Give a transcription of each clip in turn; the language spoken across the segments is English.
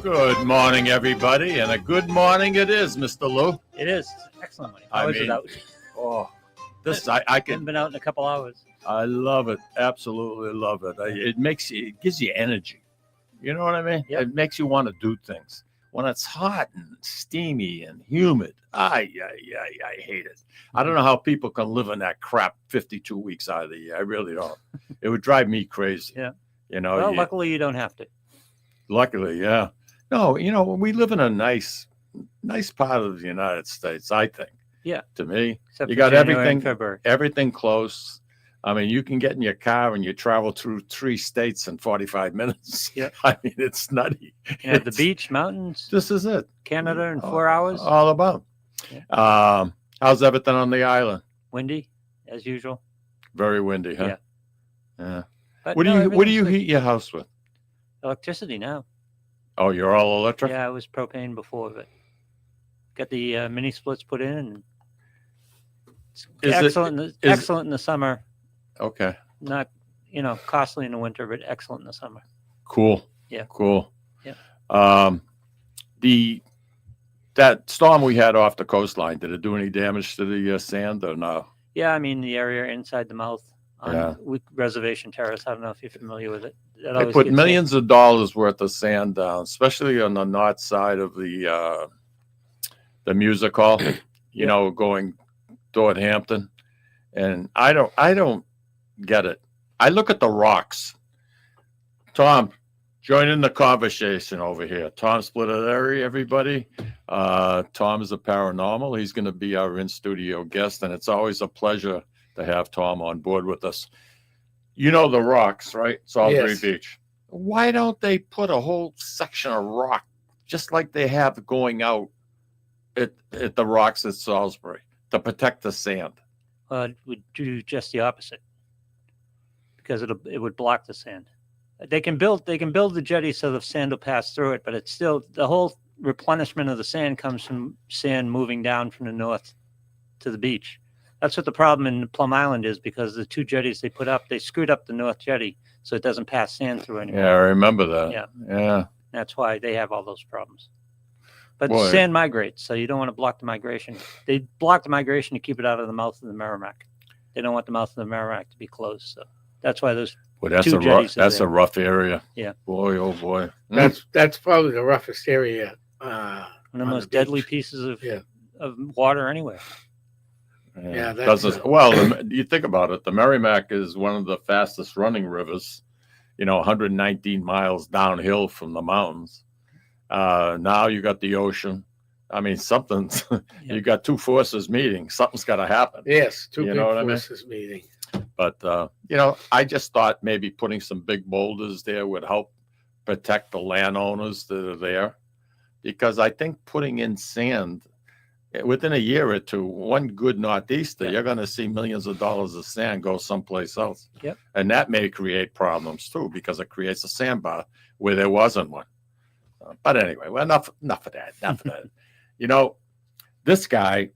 Good morning, everybody, and a good morning it is, Mr. Lou. It is. Excellent. How is it out? Oh, this I Haven't can. been out in a couple hours. I love it. Absolutely love it. It gives you energy. You know what I mean? Yep. It makes you want to do things. When it's hot and steamy and humid, I hate it. I don't know how people can live in that crap 52 weeks out of the year. I really don't. It would drive me crazy. Yeah. You know. Well, luckily you don't have to. Luckily, yeah. No, we live in a nice part of the United States, I think. Yeah. To me, Except you for got January and February. everything close. I mean, you can get in your car and you travel through 3 states in 45 minutes. Yeah. I mean, it's nutty. You have the beach, mountains. This is it. Canada in 4 hours. All about. Yeah. How's everything on the island? Windy, as usual. Very windy, huh? Yeah. Yeah. But What do you everything's heat your house with? good. Electricity now. Oh, you're all electric? Yeah, it was propane before, but got the mini splits put in. And it's excellent in the summer. Okay. Not, costly in the winter, but excellent in the summer. Cool. Yeah. Cool. Yeah. That storm we had off the coastline, did it do any damage to the sand or no? Yeah, I mean the area inside the mouth on Reservation Terrace. I don't know if you're familiar with it. They put millions of dollars worth of sand down, especially on the north side of the music hall. Going toward Hampton, and I don't get it. I look at the rocks. Tom, join in the conversation over here. Tom Spitalere, everybody. Tom is a paranormal. He's going to be our in-studio guest, and it's always a pleasure to have Tom on board with us. You know the rocks, right? Salisbury Beach. Why don't they put a whole section of rock, just like they have going out at the rocks at Salisbury, to protect the sand? It would do just the opposite, because it would block the sand. They can build the jetty so the sand will pass through it, but it's still, the whole replenishment of the sand comes from sand moving down from the north to the beach. That's what the problem in Plum Island is, because the 2 jetties they put up, they screwed up the north jetty so it doesn't pass sand through anymore. Yeah, I remember that. Yeah. That's why they have all those problems. But Boy. Sand migrates, so you don't want to block the migration. They block the migration to keep it out of the mouth of the Merrimack. They don't want the mouth of the Merrimack to be closed, so that's why those. Well, that's a rough area. Yeah. Boy, oh boy. That's probably the roughest area. One of the most deadly pieces of water anywhere. Yeah, you think about it. The Merrimack is one of the fastest running rivers. 119 miles downhill from the mountains. Now you got the ocean. I mean, something's. You got 2 forces meeting. Something's got to happen. Yes, 2 big forces meeting. But I just thought maybe putting some big boulders there would help protect the landowners that are there, because I think putting in sand within a year or two, one good northeaster, you're going to see millions of dollars of sand go someplace else. Yep. And that may create problems too, because it creates a sandbar where there wasn't one. But anyway, well, enough of that. Enough of that. This guy.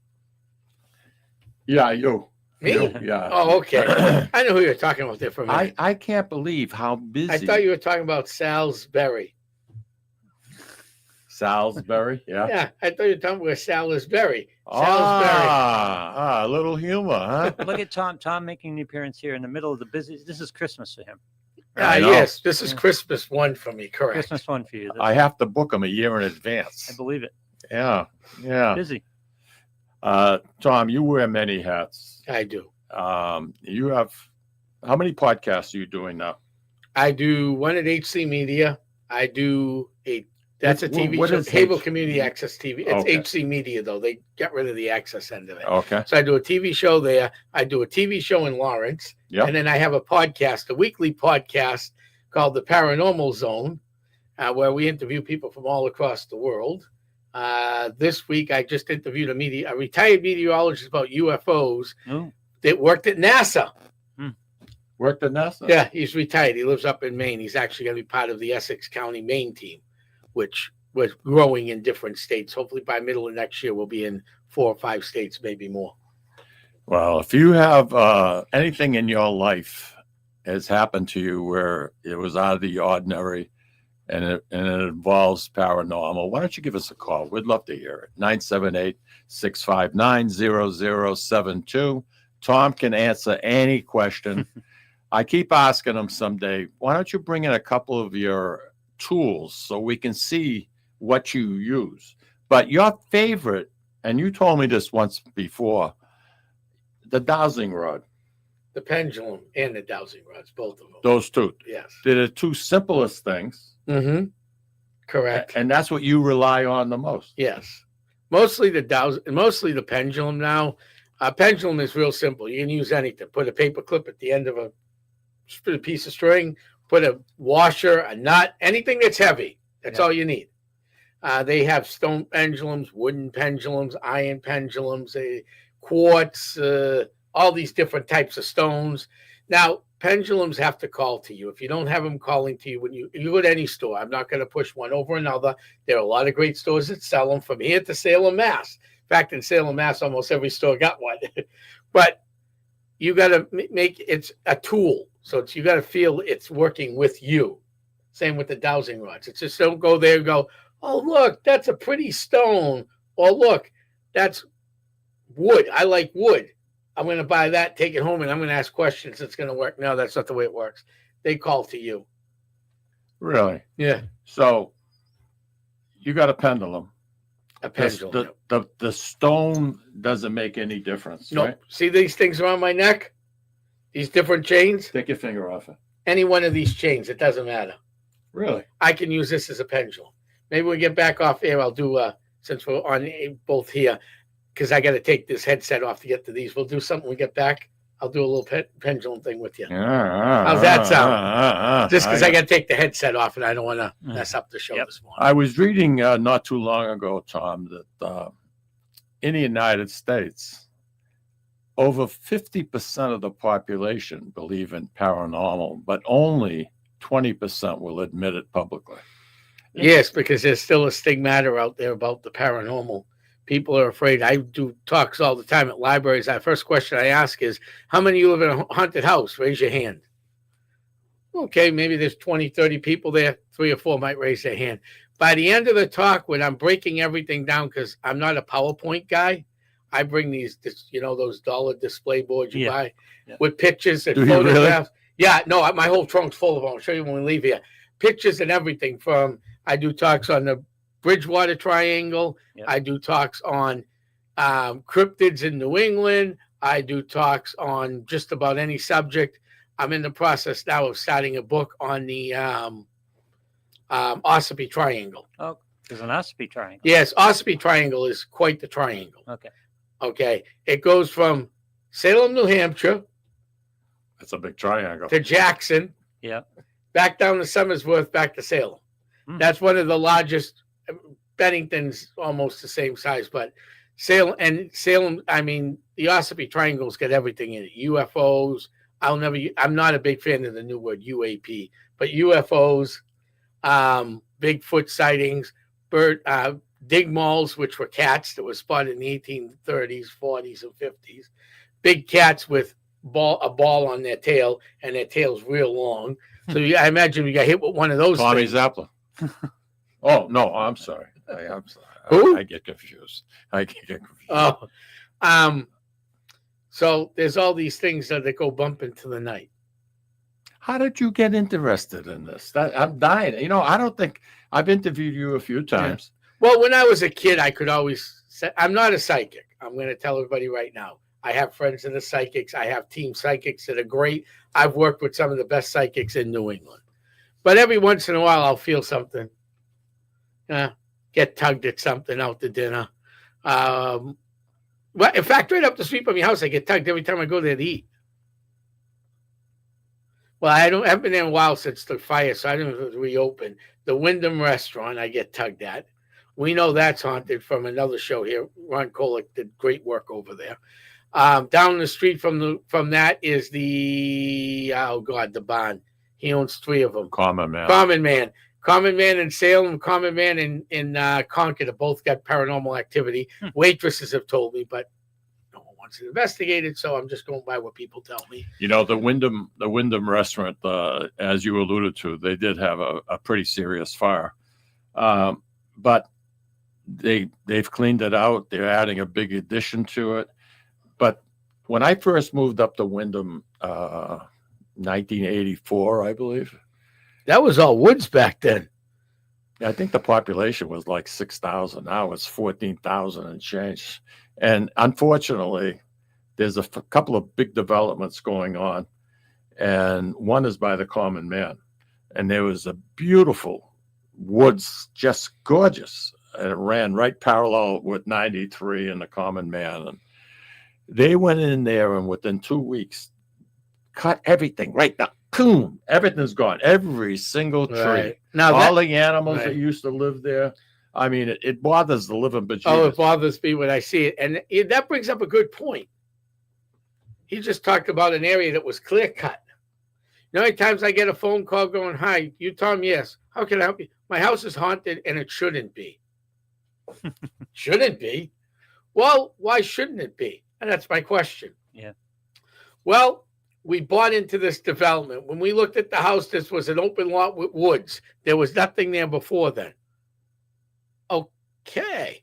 Yeah, you. Me? Yeah. Oh, okay. I know who you're talking about there for a minute. I can't believe how busy. I thought you were talking about Salisbury. Salisbury, yeah. Yeah, I thought you were talking about Salisbury. A little humor, huh? Look at Tom making the appearance here in the middle of the busy. This is Christmas for him. Yes, this is Christmas 1 for me, correct. Christmas 1 for you. I have to book them a year in advance. I believe it. Yeah. Busy. Tom, you wear many hats. I do. You have, how many podcasts are you doing now? I do one at HC Media. I do that's a TV show, Cable Community Access TV. It's HC Media, though. They got rid of the access end of it. Okay. So I do a TV show there. I do a TV show in Lawrence. Yep. And then I have a podcast, a weekly podcast called The Paranormal Zone, where we interview people from all across the world. This week, I just interviewed a retired meteorologist about UFOs that worked at NASA. Worked at NASA? Yeah, he's retired. He lives up in Maine. He's actually going to be part of the Essex County Maine team, which was growing in different states. Hopefully by middle of next year, we'll be in 4 or 5 states, maybe more. Well, if you have anything in your life has happened to you where it was out of the ordinary and it involves paranormal, why don't you give us a call? We'd love to hear it. 978-659-0072. Tom can answer any question. I keep asking him someday, why don't you bring in a couple of your tools so we can see what you use? But your favorite, and you told me this once before, the dowsing rod. The pendulum and the dowsing rods, both of them. Those two. Yes. They're the two simplest things. Mm-hmm. Correct. And that's what you rely on the most. Yes. Mostly the pendulum now. A pendulum is real simple. You can use anything. Put a paper clip at the end of a piece of string, put a washer, a nut, anything that's heavy. That's all you need. They have stone pendulums, wooden pendulums, iron pendulums, quartz, all these different types of stones. Now, pendulums have to call to you. If you don't have them calling to you, when you go to any store, I'm not going to push one over another. There are a lot of great stores that sell them from here to Salem, Mass. In fact, in Salem, Mass, almost every store got one. But you got to make it's a tool. So you got to feel it's working with you. Same with the dowsing rods. It's just don't go there and go, oh, look, that's a pretty stone. Or look, that's wood. I like wood. I'm going to buy that, take it home, and I'm going to ask questions. It's going to work. No, that's not the way it works. They call to you. Really? Yeah. So you got a pendulum. A pendulum. The stone doesn't make any difference, No. right? See these things around my neck? These different chains? Take your finger off it. Any one of these chains, it doesn't matter. Really? I can use this as a pendulum. Maybe we get back off air. I'll do, since we're on both here, because I got to take this headset off to get to these. We'll do something when we get back. I'll do a little pendulum thing with you. How's that sound? Just because I got to take the headset off and I don't want to mess up the show this morning. I was reading not too long ago, Tom, that in the United States, over 50% of the population believe in paranormal, but only 20% will admit it publicly. Yes, because there's still a stigmata out there about the paranormal. People are afraid. I do talks all the time at libraries. The first question I ask is, how many of you live in a haunted house? Raise your hand. Okay, maybe there's 20, 30 people there. 3 or 4 might raise their hand. By the end of the talk, when I'm breaking everything down, because I'm not a PowerPoint guy, I bring those dollar display boards you buy with pictures and photographs. Really? Yeah, no, my whole trunk's full of them. I'll show you when we leave here. Pictures and everything from, I do talks on the Bridgewater Triangle. Yep. I do talks on cryptids in New England. I do talks on just about any subject. I'm in the process now of starting a book on the Ossipee Triangle. Oh, there's an Ossipee Triangle. Yes, Ossipee Triangle is quite the triangle. Okay. It goes from Salem, New Hampshire. That's a big triangle. To Jackson. Yeah. Back down to Somersworth, back to Salem. That's one of the largest. Bennington's almost the same size, but Salem, I mean, the Ossipee Triangle's got everything in it. UFOs. I'm not a big fan of the new word UAP, but UFOs, Bigfoot sightings, dig malls, which were cats that were spotted in the 1830s, 40s, and 50s. Big cats with a ball on their tail, and their tail's real long. So I imagine you got hit with one of those. Tommy things. Zeppelin. Oh, no, I'm sorry. I'm sorry. Who? I get confused. Oh, so there's all these things that go bump into the night. How did you get interested in this? I'm dying. I don't think I've interviewed you a few times. Yeah. Well, when I was a kid, I could always say, I'm not a psychic. I'm going to tell everybody right now. I have friends that are psychics. I have team psychics that are great. I've worked with some of the best psychics in New England. But every once in a while, I'll feel something. Get tugged at something out to dinner. Well, in fact, right up the street from my house, I get tugged every time I go there to eat. Well, I haven't been there in a while since the fire, so I don't know if it reopened. The Wyndham Restaurant, I get tugged at. We know that's haunted from another show here. Ron Kolick did great work over there. Down the street from that is the barn. He owns 3 of them. Common Man in Salem, Common Man in Concord have both got paranormal activity. Waitresses have told me, but no one wants it investigated. So I'm just going by what people tell me. You know, the Wyndham restaurant, as you alluded to, they did have a pretty serious fire, but they've cleaned it out. They're adding a big addition to it. But when I first moved up to Wyndham, 1984, I believe, That was all woods back then. I think the population was like 6,000. Now it's 14,000 and change. And unfortunately, there's a couple of big developments going on, and one is by the Common Man. And there was a beautiful woods, just gorgeous. And it ran right parallel with 93 and the Common Man. And they went in there, and within 2 weeks, cut everything right now. Boom, everything's gone. Every single tree. Right. Now all the animals right. that used to live there. I mean, it bothers the living bejesus. Oh, it bothers me when I see it. And that brings up a good point. He just talked about an area that was clear cut. You know how many times I get a phone call going, "Hi, you Tom? Yes. How can I help you? My house is haunted and it shouldn't be." Shouldn't be? Well, why shouldn't it be? And that's my question. Yeah. Well, we bought into this development. When we looked at the house, this was an open lot with woods. There was nothing there before then. Okay.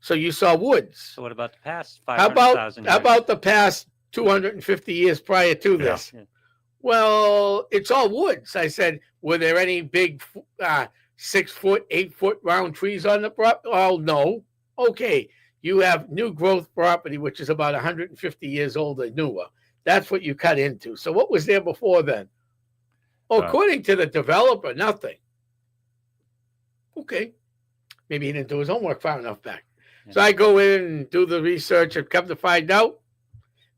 So you saw woods. So what about the past How 500,000 years? about the past 250 years prior to this? Yeah. Well, it's all woods. I said, were there any big 6 foot, 8 foot round trees on the property? Oh, no. Okay. You have new growth property, which is about 150 years old or newer. That's what you cut into. So what was there before then? Oh, according to the developer, nothing. Okay. Maybe he didn't do his homework far enough back. Yeah. So I go in and do the research and come to find out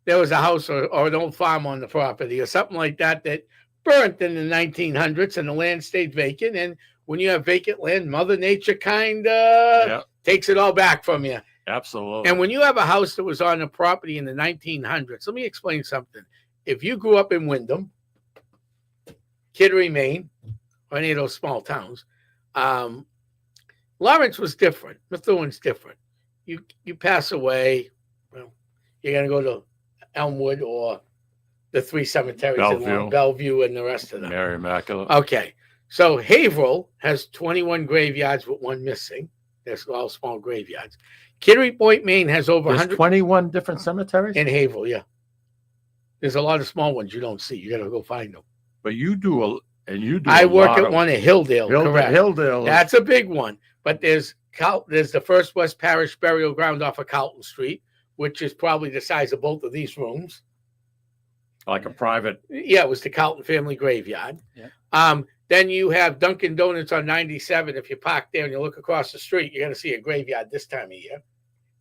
there was a house or an old farm on the property or something like that that burnt in the 1900s and the land stayed vacant. And when you have vacant land, Mother Nature kind of takes it all back from you. Absolutely. And when you have a house that was on a property in the 1900s, let me explain something. If you grew up in Wyndham, Kittery, Maine, or any of those small towns, Lawrence was different. Methuen's different. You pass away, well, you're going to go to Elmwood or the 3 cemeteries in Bellevue and the rest of them. Mary Immaculate. Okay. So Haverhill has 21 graveyards with 1 missing. There's all small graveyards. Kittery Point, Maine has over 100. 21 different cemeteries? In Haverhill, yeah. There's a lot of small ones you don't see. You got to go find them. But you do I work at one at Hilldale. Correct. Hilldale. That's a big one. But there's the First West Parish burial ground off of Carlton Street, which is probably the size of both of these rooms. Like a private. Yeah, it was the Carlton family graveyard. Yeah. Then you have Dunkin' Donuts on 97. If you park there and you look across the street, you're going to see a graveyard this time of year.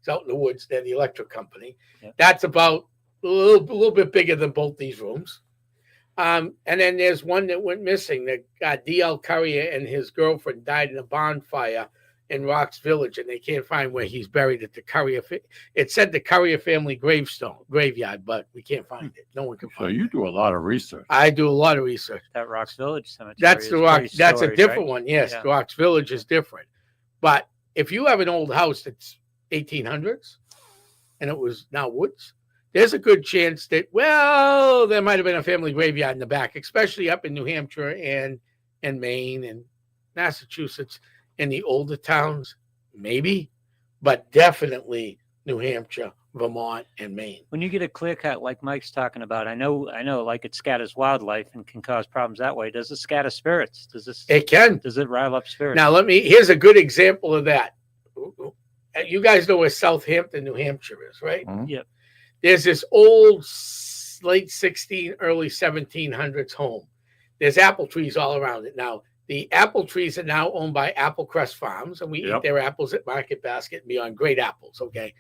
It's out in the woods. They're the electric company. Yeah. That's about a little bit bigger than both these rooms. And then there's one that went missing. That D.L. Currier and his girlfriend died in a bonfire in Rocks Village, and they can't find where he's buried at the Currier. It said the Currier family graveyard, but we can't find it. No one can find it. So you do a lot of research. I do a lot of research. That Rocks Village cemetery. That's the Rock. That's a different one. Yes, yeah. Rocks Village is different. But if you have an old house that's 1800s and it was now woods, there's a good chance that, well, there might have been a family graveyard in the back, especially up in New Hampshire and Maine and Massachusetts. In the older towns, maybe, but definitely New Hampshire, Vermont, and Maine. When you get a clear cut like Mike's talking about, I know, like it scatters wildlife and can cause problems that way. Does it scatter spirits? It can. Does it rile up spirits? Now, here's a good example of that. You guys know where Southampton, New Hampshire is, right? Mm-hmm. Yep. There's this old late 16, early 1700s home. There's apple trees all around it. Now, the apple trees are now owned by Applecrest Farms, and we eat their apples at Market Basket and Beyond. Great apples, okay?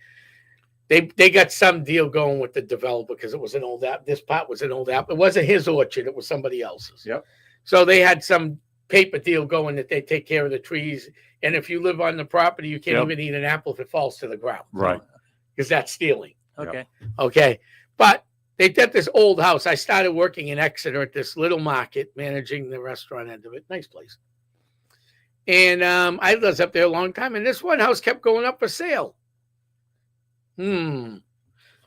They got some deal going with the developer because it was an old apple. This pot was an old apple. It wasn't his orchard. It was somebody else's. Yep. So they had some paper deal going that they take care of the trees. And if you live on the property, you can't even eat an apple if it falls to the ground. Right. Because that's stealing. Okay. Okay. But they did this old house. I started working in Exeter at this little market, managing the restaurant end of it. Nice place. And I was up there a long time. And this one house kept going up for sale.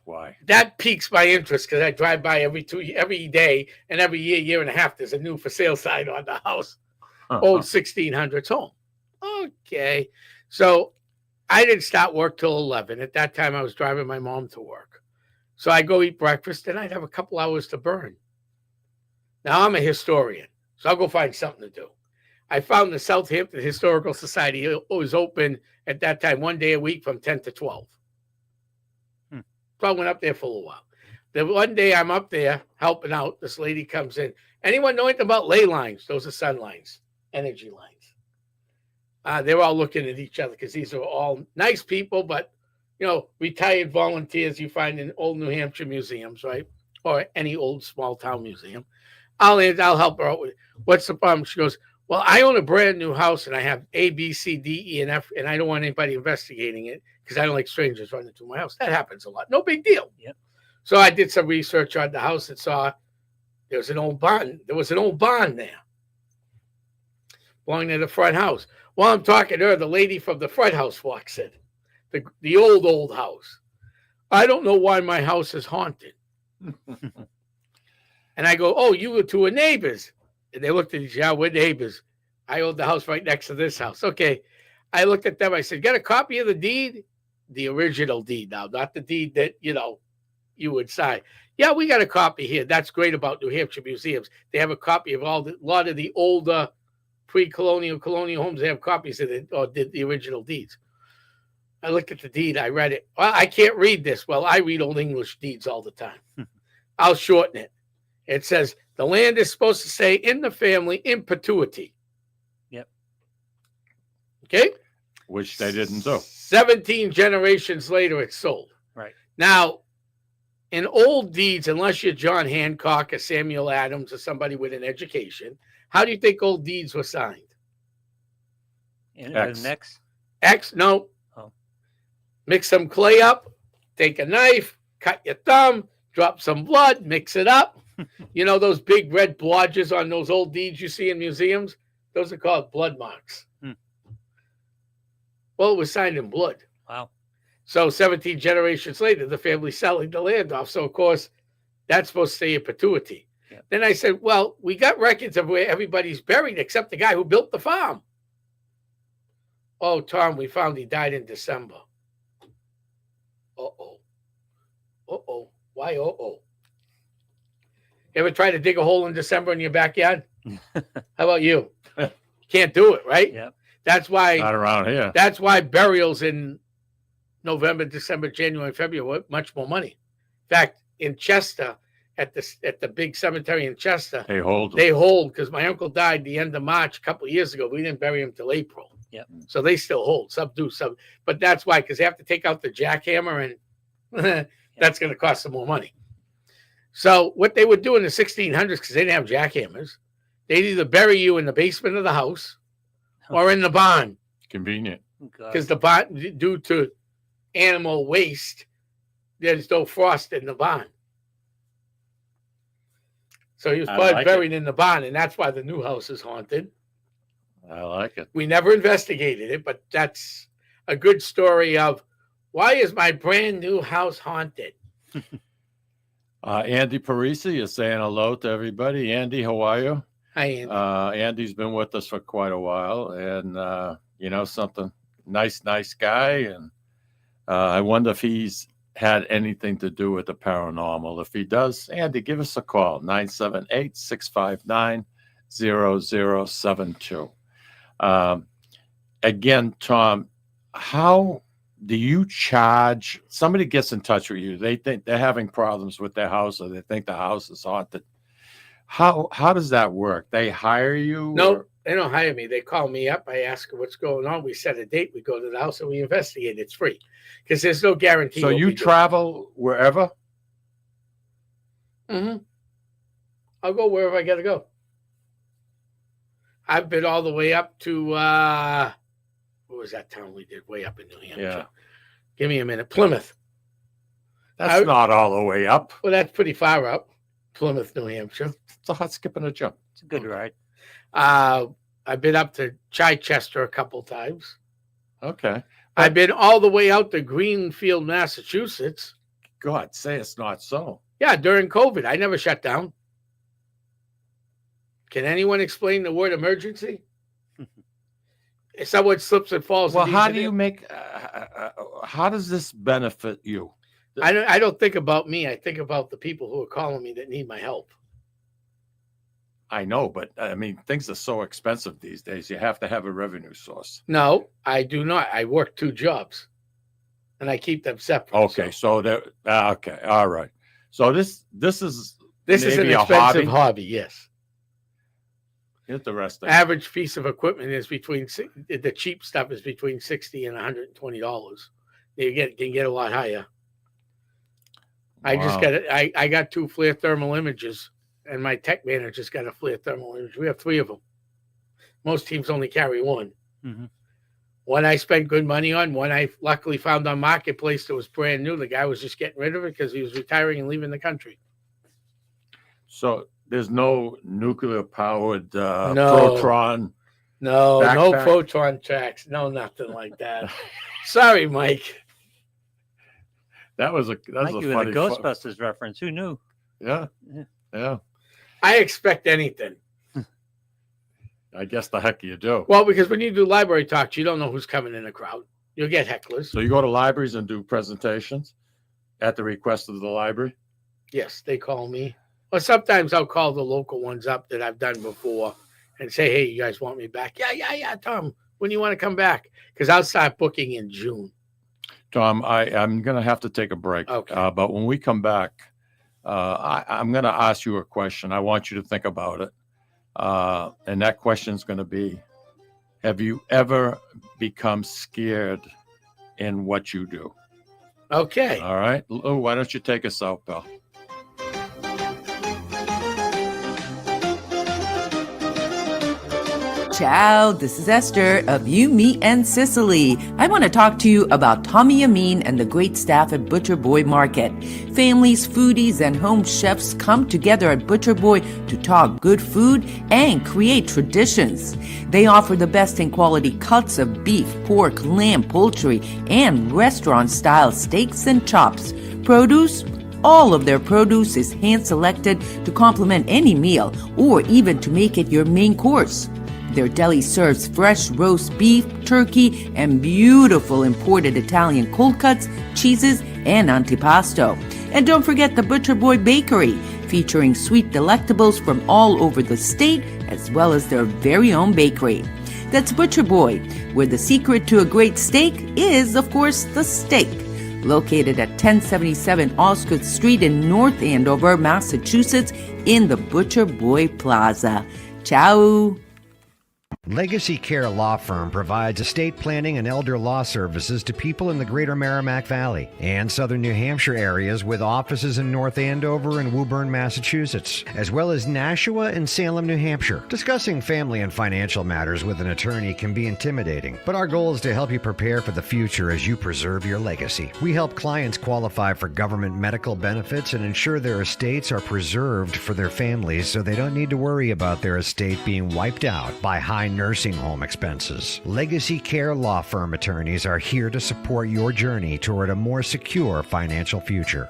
Why? That piques my interest because I drive by every day, and every year and a half, there's a new for sale sign on the house. Old 1600s home. Okay. So I didn't start work till 11. At that time, I was driving my mom to work. So I go eat breakfast, and I'd have a couple hours to burn. Now, I'm a historian, so I'll go find something to do. I found the Southampton Historical Society. It was open at that time 1 day a week from 10 to 12. So I went up there for a little while. Then one day I'm up there helping out. This lady comes in. Anyone know anything about ley lines? Those are sun lines, energy lines. They're all looking at each other because these are all nice people, but, retired volunteers you find in old New Hampshire museums, right? Or any old small town museum. I'll help her out with it. What's the problem? She goes, well, I own a brand new house and I have A, B, C, D, E, and F, and I don't want anybody investigating it because I don't like strangers running through my house. That happens a lot. No big deal. Yep. So I did some research on the house and saw there was an old barn. There was an old barn there belonging to the front house. While I'm talking to her, the lady from the front house walks in, the old house. I don't know why my house is haunted. And I go, oh, you were two neighbors. And they looked at each other. We're neighbors. I own the house right next to this house. Okay. I looked at them. I said, get a copy of the deed? The original deed now, not the deed that, you would sign. Yeah, we got a copy here. That's great about New Hampshire museums. They have a copy of a lot of the older pre-colonial, colonial homes. They have copies of it or did the original deeds. I looked at the deed. I read it. Well, I can't read this. Well, I read Old English deeds all the time. I'll shorten it. It says, the land is supposed to stay in the family in perpetuity. Yep. Okay? Which they didn't do. 17 generations later, it's sold. Right. Now, in old deeds, unless you're John Hancock or Samuel Adams or somebody with an education, how do you think old deeds were signed? X. X? No. Oh. Mix some clay up, take a knife, cut your thumb, drop some blood, mix it up. Those big red blotches on those old deeds you see in museums? Those are called blood marks. Well, it was signed in blood. Wow. So 17 generations later, the family's selling the land off. So, of course, that's supposed to stay in perpetuity. Yep. Then I said, well, we got records of where everybody's buried except the guy who built the farm. Oh, Tom, we found he died in December. Uh-oh. Uh-oh. Why uh-oh? Ever try to dig a hole in December in your backyard? How about you? Can't do it, right? Yeah. That's why. Not around here. That's why burials in November, December, January, February were much more money. In fact, in Chester, at the big cemetery in Chester, They hold. because my uncle died the end of March a couple of years ago. We didn't bury him till April. Yep. So they still hold. Some do, some. But that's why, because they have to take out the jackhammer, and that's going to cost them more money. So what they would do in the 1600s, because they didn't have jackhammers, they'd either bury you in the basement of the house or in the barn. Convenient. Because the barn, due to animal waste, there's no frost in the barn. So he was probably buried in the barn, and that's why the new house is haunted. I like it. We never investigated it, but that's a good story of why is my brand new house haunted? Andy Parisi is saying hello to everybody. Andy, how are you? Hi, Andy. Andy's been with us for quite a while, and something nice guy. And I wonder if he's had anything to do with the paranormal. If he does, Andy, give us a call, 978-659-0072. Again, Tom, how do you charge? Somebody gets in touch with you. They think they're having problems with their house, or they think the house is haunted. How does that work? They hire you? No, they don't hire me. They call me up. I ask her what's going on. We set a date. We go to the house and we investigate. It's free because there's no guarantee. So you travel wherever? Mm-hmm. I'll go wherever I got to go. I've been all the way up to, what was that town we did way up in New Hampshire? Yeah. Give me a minute. Plymouth. That's not all the way up. Well, that's pretty far up. Plymouth, New Hampshire. It's a hot skip and a jump. It's a good ride. I've been up to Chichester a couple times. Okay. I've been all the way out to Greenfield, Massachusetts. God, say it's not so. Yeah, during COVID, I never shut down. Can anyone explain the word emergency? If someone slips and falls. Well, and how needs do an- you make? How does this benefit you? I don't think about me. I think about the people who are calling me that need my help. I know, but I mean, things are so expensive these days. You have to have a revenue source. No, I do not. I work 2 jobs, and I keep them separate. Okay, so that okay, all right. So this is This is an maybe a expensive hobby? hobby. Yes. Interesting. Average piece of equipment is the cheap stuff is between $60 and $120. You can get a lot higher. I just Wow. I got 2 FLIR thermal images, and my tech manager's got a FLIR thermal image. We have 3 of them. Most teams only carry 1. Mhm. One I spent good money on. One I luckily found on Marketplace that was brand new. The guy was just getting rid of it because he was retiring and leaving the country. So there's no nuclear powered No. proton. No Backpack. photon tracks. No, nothing like that. Sorry, Mike. That was a Mikey with a funny Ghostbusters reference. Who knew? Yeah, Yeah. yeah. I expect anything. I guess the heck you do. Well, because when you do library talks, you don't know who's coming in the crowd. You'll get hecklers. So you go to libraries and do presentations at the request of the library? Yes, they call me. Or sometimes I'll call the local ones up that I've done before and say, hey, you guys want me back? Yeah, Tom. When do you want to come back? Because I'll start booking in June. Tom, I'm going to have to take a break. Okay. But when we come back, I'm going to ask you a question. I want you to think about it. And that question is going to be, have you ever become scared in what you do? Okay. All right. Lou, why don't you take us out, pal? Ciao, this is Esther of You, Me, and Sicily. I want to talk to you about Tommy Amin and the great staff at Butcher Boy Market. Families, foodies, and home chefs come together at Butcher Boy to talk good food and create traditions. They offer the best in quality cuts of beef, pork, lamb, poultry, and restaurant-style steaks and chops. Produce? All of their produce is hand-selected to complement any meal or even to make it your main course. Their deli serves fresh roast beef, turkey, and beautiful imported Italian cold cuts, cheeses, and antipasto. And don't forget the Butcher Boy Bakery, featuring sweet delectables from all over the state, as well as their very own bakery. That's Butcher Boy, where the secret to a great steak is, of course, the steak. Located at 1077 Osgood Street in North Andover, Massachusetts, in the Butcher Boy Plaza. Ciao! Legacy Care Law Firm provides estate planning and elder law services to people in the greater Merrimack Valley and southern New Hampshire areas with offices in North Andover and Woburn, Massachusetts, as well as Nashua and Salem, New Hampshire. Discussing family and financial matters with an attorney can be intimidating, but our goal is to help you prepare for the future as you preserve your legacy. We help clients qualify for government medical benefits and ensure their estates are preserved for their families so they don't need to worry about their estate being wiped out by high nursing home expenses. Legacy Care Law Firm attorneys are here to support your journey toward a more secure financial future.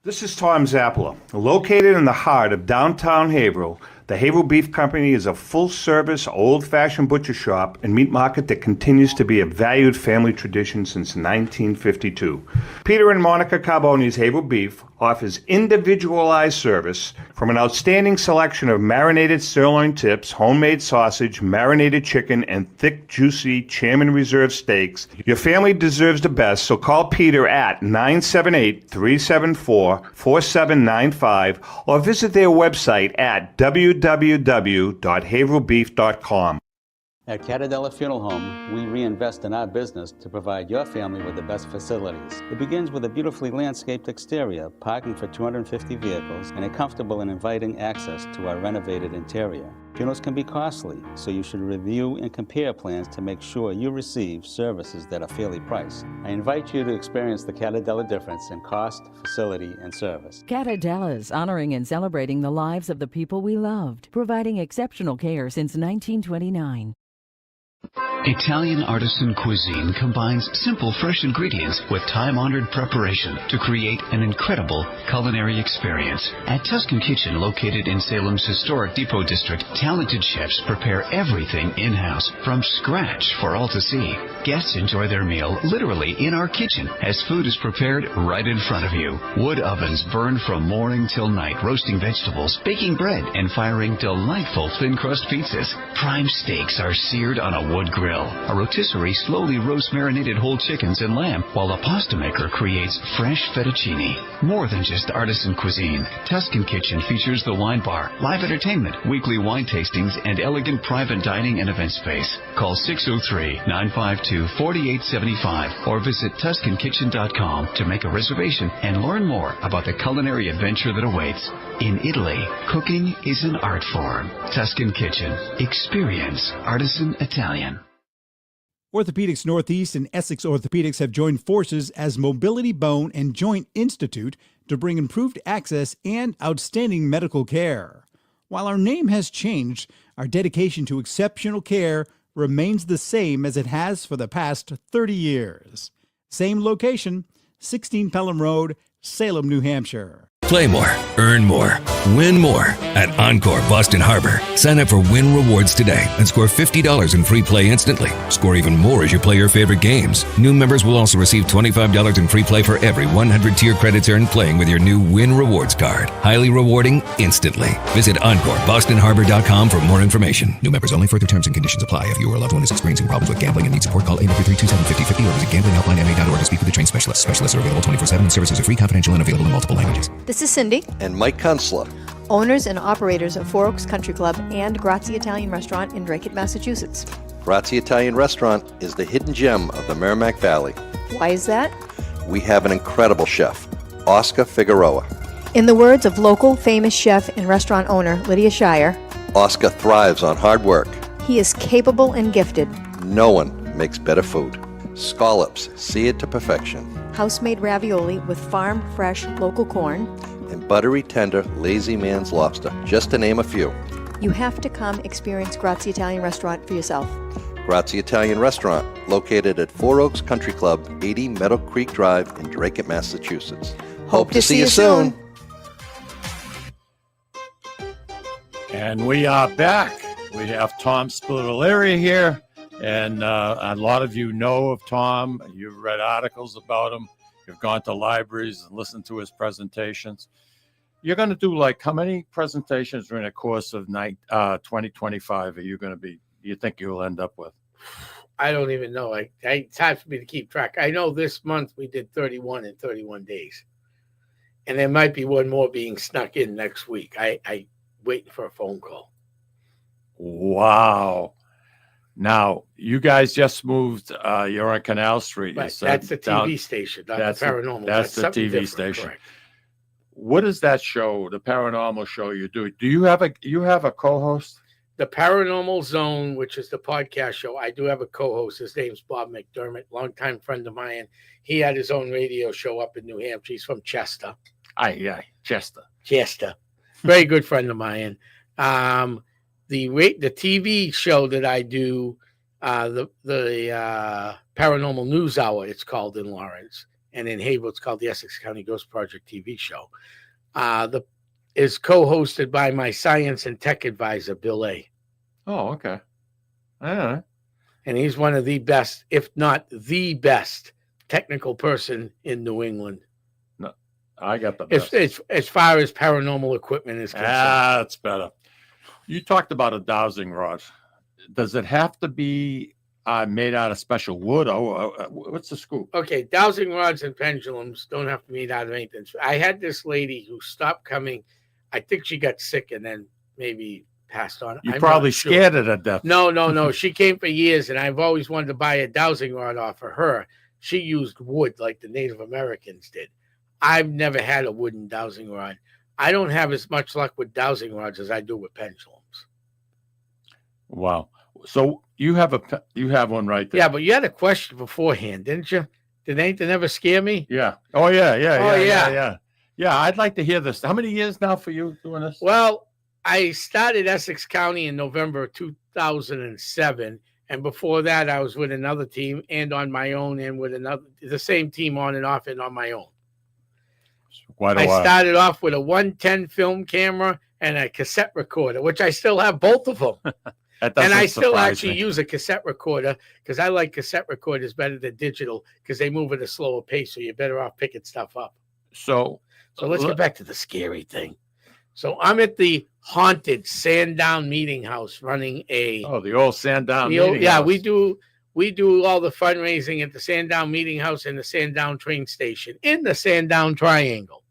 This is Tom Zappala. Located in the heart of downtown Haverhill, the Haverhill Beef Company is a full-service, old-fashioned butcher shop and meat market that continues to be a valued family tradition since 1952. Peter and Monica Carboni's Haverhill Beef offers individualized service from an outstanding selection of marinated sirloin tips, homemade sausage, marinated chicken, and thick, juicy Chairman Reserve steaks. Your family deserves the best, so call Peter at 978-374-4795 or visit their website at www.haverhillbeef.com. At Catadella Funeral Home, we reinvest in our business to provide your family with the best facilities. It begins with a beautifully landscaped exterior, parking for 250 vehicles, and a comfortable and inviting access to our renovated interior. Funerals can be costly, so you should review and compare plans to make sure you receive services that are fairly priced. I invite you to experience the Catadella difference in cost, facility, and service. Catadella's honoring and celebrating the lives of the people we loved, providing exceptional care since 1929. Italian artisan cuisine combines simple, fresh ingredients with time-honored preparation to create an incredible culinary experience. At Tuscan Kitchen, located in Salem's historic Depot District, talented chefs prepare everything in-house from scratch for all to see. Guests enjoy their meal literally in our kitchen as food is prepared right in front of you. Wood ovens burn from morning till night, roasting vegetables, baking bread, and firing delightful thin-crust pizzas. Prime steaks are seared on a wood grill. A rotisserie slowly roasts marinated whole chickens and lamb, while a pasta maker creates fresh fettuccine. More than just artisan cuisine, Tuscan Kitchen features the wine bar, live entertainment, weekly wine tastings, and elegant private dining and event space. Call 603-952-4875 or visit TuscanKitchen.com to make a reservation and learn more about the culinary adventure that awaits. In Italy, cooking is an art form. Tuscan Kitchen. Experience artisan Italian. Orthopedics Northeast and Essex Orthopedics have joined forces as Mobility Bone and Joint Institute to bring improved access and outstanding medical care. While our name has changed, our dedication to exceptional care remains the same as it has for the past 30 years. Same location, 16 Pelham Road, Salem, New Hampshire. Play more, earn more, win more at Encore Boston Harbor. Sign up for Win Rewards today and score $50 in free play instantly. Score even more as you play your favorite games. New members will also receive $25 in free play for every 100 tier credits earned playing with your new Win Rewards card. Highly rewarding instantly. Visit EncoreBostonHarbor.com for more information. New members only. Further terms and conditions apply. If you or a loved one is experiencing problems with gambling and needs support, call 833-277-5050 or visit GamblingHelpLineMA.org to speak with a trained specialist. Specialists are available 24/7 and services are free, confidential, and available in multiple languages. This is Cindy. And Mike Kunstler, owners and operators of Four Oaks Country Club and Grazie Italian Restaurant in Drake, Massachusetts. Grazie Italian Restaurant is the hidden gem of the Merrimack Valley. Why is that? We have an incredible chef, Oscar Figueroa. In the words of local famous chef and restaurant owner Lydia Shire, Oscar thrives on hard work. He is capable and gifted. No one makes better food. Scallops, seared to perfection. House-made ravioli with farm-fresh local corn. And buttery, tender, lazy man's lobster, just to name a few. You have to come experience Grazie Italian Restaurant for yourself. Grazie Italian Restaurant, located at Four Oaks Country Club, 80 Meadow Creek Drive in Drake, Massachusetts. Hope to see you soon. And we are back. We have Tom Spitalere here, and a lot of you know of Tom. You've read articles about him. You've gone to libraries and listened to his presentations. You're going to do how many presentations during the course of 2025 are you going to be, do you think you'll end up with? I don't even know. It's hard for me to keep track. I know this month we did 31 in 31 days. And there might be one more being snuck in next week. I waiting for a phone call. Wow. Now, you guys just moved. You're on Canal Street. Right. That's the TV station, not the paranormal. That's the TV station. Correct. What is that show, the paranormal show you do? Do you have a co-host? The Paranormal Zone, which is the podcast show, I do have a co-host. His name's Bob McDermott, longtime friend of mine. He had his own radio show up in New Hampshire. He's from Chester. Chester. Very good friend of mine. The TV show that I do, the Paranormal News Hour, it's called in Lawrence, and in Haverhill, it's called the Essex County Ghost Project TV show. Is co-hosted by my science and tech advisor, Bill A. Oh, okay. And he's one of the best, if not the best, technical person in New England. No, I got the best. As far as paranormal equipment is concerned. That's better. You talked about a dowsing rod. Does it have to be made out of special wood? What's the scoop? Okay, dowsing rods and pendulums don't have to be made out of anything. I had this lady who stopped coming. I think she got sick and then maybe passed on. You probably scared her to death. No. She came for years, and I've always wanted to buy a dowsing rod off of her. She used wood like the Native Americans did. I've never had a wooden dowsing rod. I don't have as much luck with dowsing rods as I do with pendulums. Wow. So you have one right there. Yeah, but you had a question beforehand, didn't you? Did anything ever scare me? Yeah. Oh, yeah. Yeah, I'd like to hear this. How many years now for you doing this? Well, I started Essex County in November of 2007, And before that, I was with another team and on my own, and with the same team on and off and on my own. Quite a I while. started off with a 110 film camera and a cassette recorder, which I still have both of them. That And I doesn't still surprise actually me. use a cassette recorder because I like cassette recorders better than digital because they move at a slower pace, so you're better off picking stuff up. So let's get back to the scary thing. So I'm at the haunted Sandown Meeting House running a. Oh, the old Sandown the old- Meeting yeah, House. we do all the fundraising at the Sandown Meeting House and the Sandown train station in the Sandown Triangle.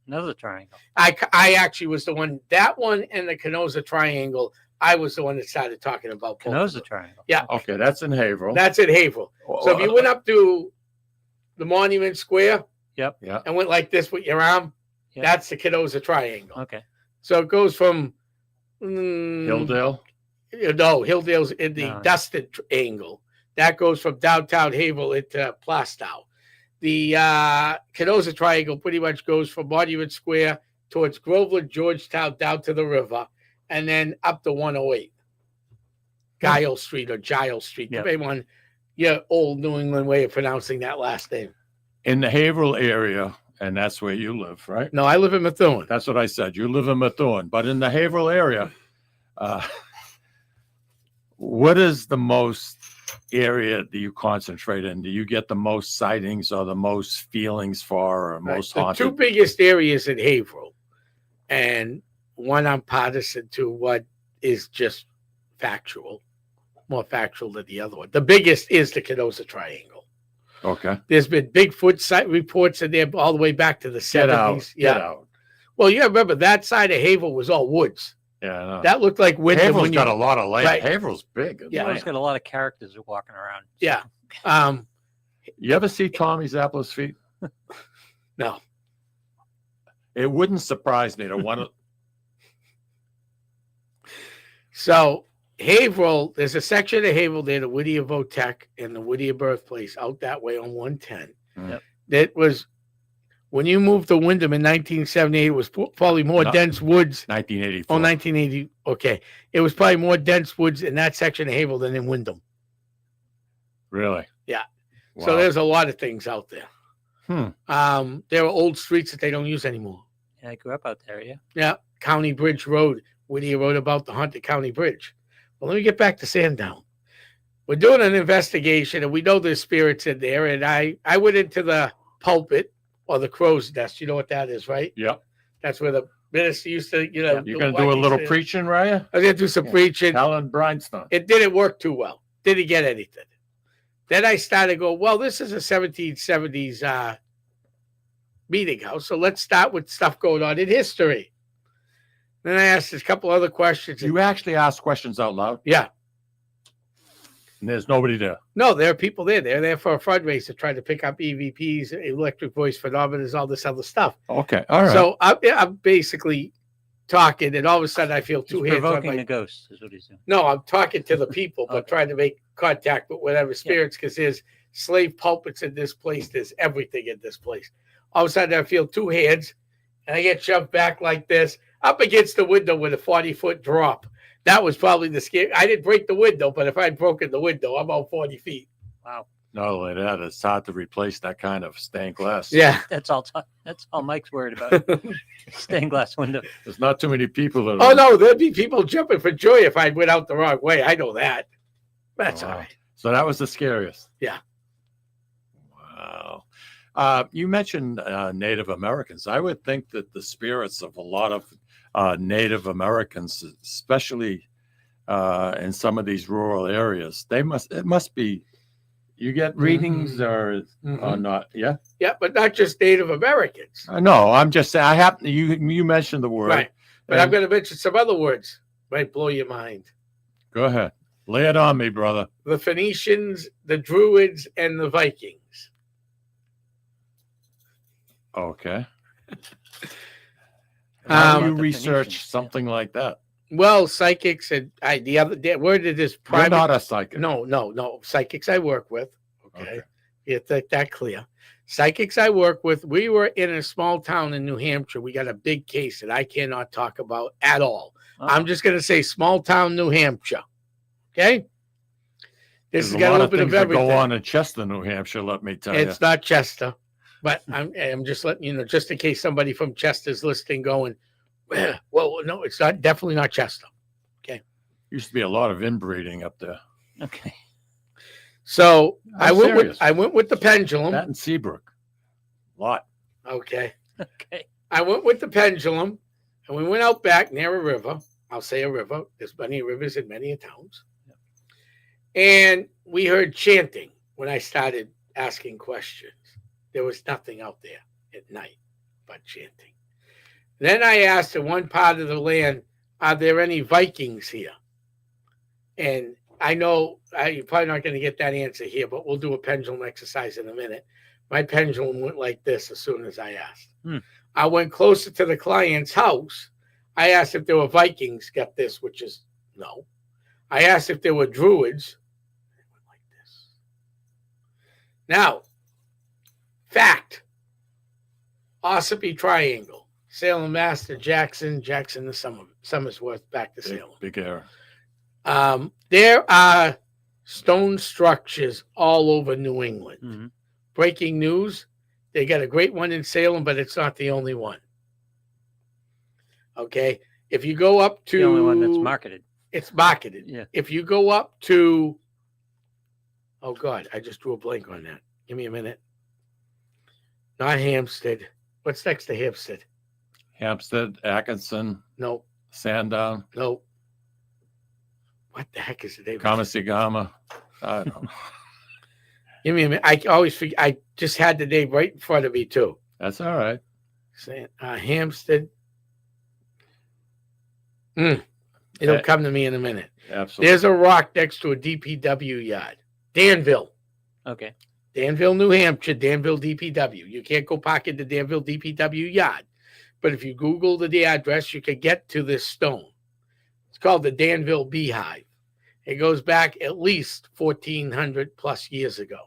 Another triangle. I actually was the one, that one and the Canosa Triangle. I was the one that started talking about both of Canosa them. Triangle. Yeah, Okay, that's in Haverhill. that's at Haverhill. So if you went up to the Monument Square Yep. Yeah. and went like this with your arm, Yep. that's the Canosa Triangle. Okay. So it goes from Hilldale. No, Hilldale's in the No. Dustin angle. That goes from downtown Haverhill into Plastow. The Canosa Triangle pretty much goes from Monument Square towards Groveland, Georgetown, down to the river, and then up to 108. Giles Street or Giles Street, Yep. depending on your old New England way of pronouncing that last name. In the Haverhill area, and that's where you live, right? No, I live in Methuen. That's what I said. You live in Methuen, but in the Haverhill area, what is the most area that you concentrate in? Do you get the most sightings or the most feelings for, or most The haunted? two biggest areas in Haverhill, and one I'm partisan to what is just factual, more factual than the other one. The biggest is the Canosa Triangle. Okay. There's been Bigfoot site reports in there all the way back to the 70s. Get out. Yeah. Get out. Well, you remember that side of Haverhill was all woods. Yeah, I know. That looked like winter. Haverhill's when you, got a lot of land. Right. Haverhill's big. Yeah. It's got a lot of characters walking around. Yeah. You ever see Tommy Zappa's feet? No. It wouldn't surprise me to one. So Haverhill, there's a section of Haverhill there, the Whittier Votech and the Whittier Birthplace out that way on 110. Yep. That was when you moved to Wyndham in 1978, it was probably more No. dense woods. 1984. Oh, 1980. Okay. It was probably more dense woods in that section of Haverhill than in Wyndham. Really? Yeah. Wow. So there's a lot of things out there. Hmm. There are old streets that they don't use anymore. Yeah, I grew up out there. Yeah. Yeah. County Bridge Road. Whittier wrote about the haunted County Bridge. Well, let me get back to Sandown. We're doing an investigation, and we know there's spirits in there. And I went into the pulpit or the crow's nest. You know what that is, right? Yep. That's where the minister used to, You're going to do a little preaching, right? I was going to do some preaching. Helen Breinstein. It didn't work too well. Didn't get anything. Then I started going, well, this is a 1770s meeting house. So let's start with stuff going on in history. Then I asked a couple other questions. You actually ask questions out loud? Yeah. And there's nobody there. No, there are people there. They're there for a fundraiser trying to pick up EVPs, electric voice phenomena, all this other stuff. Okay. All right. So I'm basically talking, and all of a sudden I feel two He's hands on provoking my. the ghost is what he's doing. No, I'm talking to the people, but Okay. trying to make contact with whatever spirits, because there's slave pulpits in this place. There's everything in this place. All of a sudden I feel two hands, and I get shoved back like this, up against the window with a 40-foot drop. That was probably the scare. I didn't break the window, but if I'd broken the window, I'm about 40 feet. Wow. Not only that, it's hard to replace that kind of stained glass. Yeah. That's all Mike's worried about. Stained glass window. There's not too many people that Oh, no, there'd be people jumping for joy if I went out the wrong way. I know that. That's all right. So that was the scariest. Yeah. Wow. You mentioned Native Americans. I would think that the spirits of a lot of Native Americans, especially in some of these rural areas, it must be, you get readings or not. Yeah. Yeah, but not just Native Americans. No, I'm just saying, you mentioned the word. Right. But I'm going to mention some other words. Might blow your mind. Go ahead. Lay it on me, brother. The Phoenicians, the Druids, and the Vikings. Okay. How do you the research Phoenicians? something like that? Well, psychics and the other day, where did this You're private? not a psychic. No. Psychics I work with. Okay. Okay. Get that clear. Psychics I work with. We were in a small town in New Hampshire. We got a big case that I cannot talk about at all. Oh. I'm just going to say small town New Hampshire. Okay. This There's has a got lot a of little bit things of that go everything. on in Chester, New Hampshire, let me tell you. It's not Chester, but I'm just letting you know, just in case somebody from Chester's listening going, well, no, it's not, definitely not Chester. Used to be a lot of inbreeding up there. Okay. So I'm serious. I went with the pendulum. That in Seabrook. A lot. Okay. Okay. I went with the pendulum, and we went out back near a river. I'll say a river. There's many rivers in many towns. And we heard chanting when I started asking questions. There was nothing out there at night but chanting. Then I asked in one part of the land, are there any Vikings here? And I know you're probably not going to get that answer here, but we'll do a pendulum exercise in a minute. My pendulum went like this as soon as I asked. I went closer to the client's house. I asked if there were Vikings, got this, which is no. I asked if there were Druids. It went like this. Now, fact. Ossipee Triangle. Salem, Master, Jackson to Somersworth, back to Salem. Big error. There are stone structures all over New England. Mm-hmm. Breaking news, they got a great one in Salem, but it's not the only one. Okay. If you go up to The only one that's marketed. It's marketed. Yeah. If you go up to, oh God, I just drew a blank on that. Give me a minute. Not Hampstead. What's next to Hampstead? Hampstead, Atkinson, No, Sandown, no. What the heck is the name? Kamasigama. I don't know. Give me a minute. I always forget. I just had the name right in front of me too. That's all right. Hampstead. It'll come to me in a minute. Absolutely. There's a rock next to a DPW yard. Danville. Okay. Danville, New Hampshire, Danville DPW. You can't go park in the Danville DPW yard. But if you Google the address, you can get to this stone. It's called the Danville Beehive. It goes back at least 1,400 plus years ago.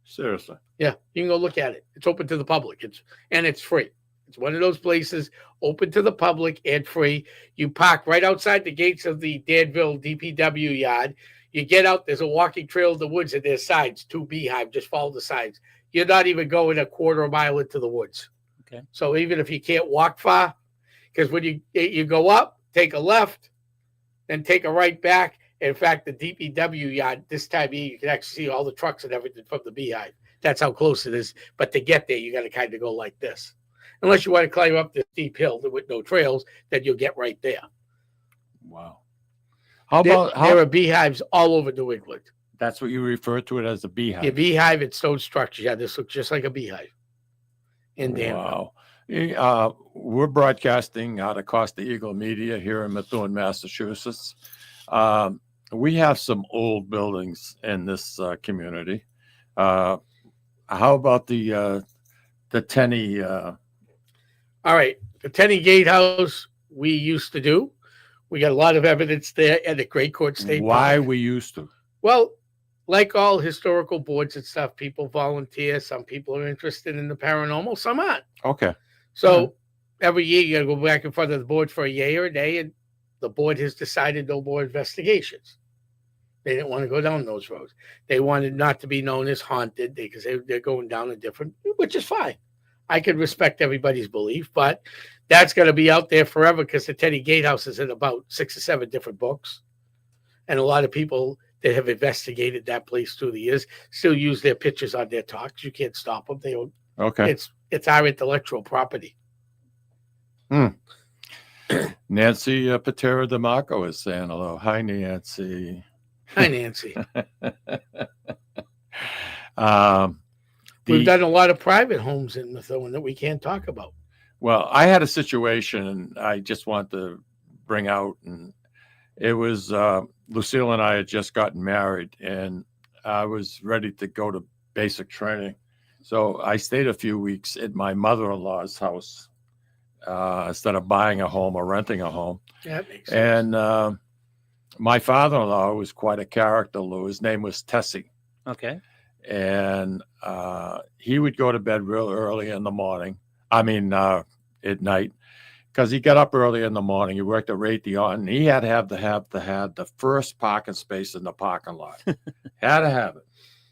Seriously. Yeah, you can go look at it. It's open to the public. It's free. It's one of those places open to the public and free. You park right outside the gates of the Danville DPW yard. You get out, there's a walking trail in the woods and there's signs, 2 Beehive, just follow the signs. You're not even going a quarter of a mile into the woods. Okay. So even if you can't walk far, because when you go up, take a left, then take a right back. In fact, the DPW yard, this time of year, you can actually see all the trucks and everything from the Beehive. That's how close it is. But to get there, you got to kind of go like this. Unless you want to climb up this steep hill with no trails, then you'll get right there. Wow. How about there are beehives all over New England. That's what you refer to it as a beehive. Yeah, beehive and stone structures. Yeah, this looks just like a beehive in Danville. Wow. We're broadcasting out of Costa Eagle Media here in Methuen, Massachusetts. We have some old buildings in this community. How about the Tenney? All right, the Tenney Gatehouse we used to do. We got a lot of evidence there at the Great Court State Why Park. we used to? Well, like all historical boards and stuff, people volunteer. Some people are interested in the paranormal, some aren't. Okay. So every year you got to go back in front of the board for a yay or a nay, and the board has decided no more investigations. They didn't want to go down those roads. They wanted not to be known as haunted because they're going down a different, which is fine. I could respect everybody's belief, but that's going to be out there forever because the Tenney Gatehouse is in about 6 or 7 different books. And a lot of people that have investigated that place through the years still use their pictures on their talks. You can't stop them. They don't. Okay. It's our intellectual property. Nancy Patera DeMarco is saying hello. Hi, Nancy. Hi, Nancy. We've done a lot of private homes in Methuen that we can't talk about. Well, I had a situation I just want to bring out, and it was Lucille and I had just gotten married, and I was ready to go to basic training. So I stayed a few weeks at my mother-in-law's house instead of buying a home or renting a home. Yeah, that makes sense. And my father-in-law was quite a character, Lou. His name was Tessie. Okay. And he would go to bed real early in the morning. I mean, at night, because he got up early in the morning. He worked at Raytheon, and he had to have the first parking space in the parking lot. Had to have it.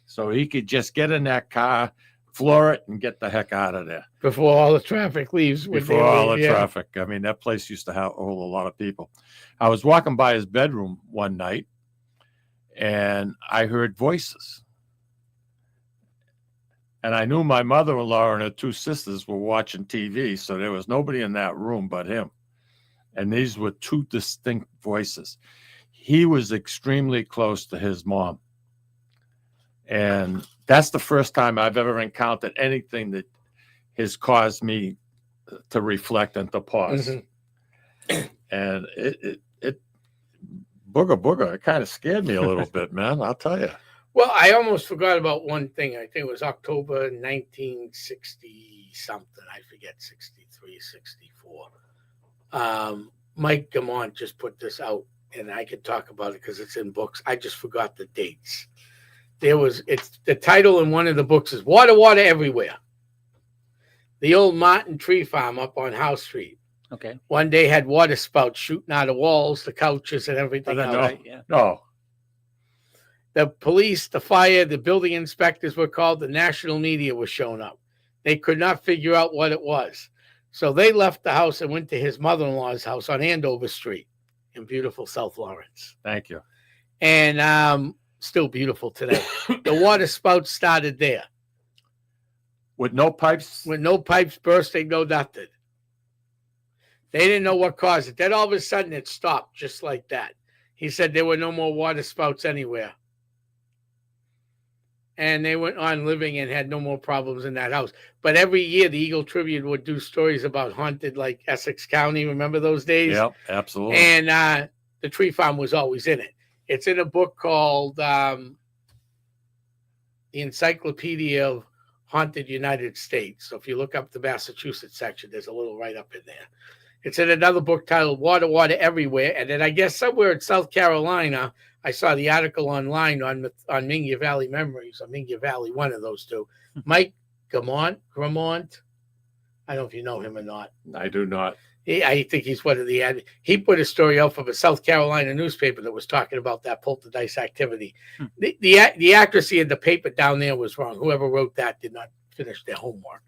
So he could just get in that car, floor it, and get the heck out of there. Before all the traffic leaves. Before all the traffic. I mean, that place used to hold a lot of people. I was walking by his bedroom one night, and I heard voices. And I knew my mother-in-law and her two sisters were watching TV, so there was nobody in that room but him. And these were two distinct voices. He was extremely close to his mom. And that's the first time I've ever encountered anything that has caused me to reflect and to pause. Mm-hmm. And it booger, it kind of scared me a little bit, man. I'll tell you. Well, I almost forgot about one thing. I think it was October 1960 something. I forget, 63, 64. Mike Gamont just put this out, and I could talk about it because it's in books. I just forgot the dates. It's the title in one of the books is Water, Water Everywhere. The old Martin tree farm up on House Street. Okay. One day had water spouts shooting out of walls, the couches, and everything else. Right, yeah. No. The police, the fire, the building inspectors were called. The national media was showing up. They could not figure out what it was. So they left the house and went to his mother-in-law's house on Andover Street in beautiful South Lawrence. Thank you. And still beautiful today. The water spouts started there. With no pipes? With no pipes bursting, no nothing. They didn't know what caused it. Then all of a sudden it stopped just like that. He said there were no more water spouts anywhere. And they went on living and had no more problems in that house. But every year the Eagle Tribune would do stories about haunted, like Essex County. Remember those days? Yep, absolutely. And the tree farm was always in it. It's in a book called The Encyclopedia of Haunted United States. So if you look up the Massachusetts section, there's a little write-up in there. It's in another book titled Water, Water Everywhere. And then I guess somewhere in South Carolina, I saw the article online on Mingia Valley Memories, or Mingia Valley, one of those two. Mike Gamont, I don't know if you know him or not. I do not. I think he's one of he put a story out from a South Carolina newspaper that was talking about that poltergeist activity. The accuracy of the paper down there was wrong. Whoever wrote that did not finish their homework.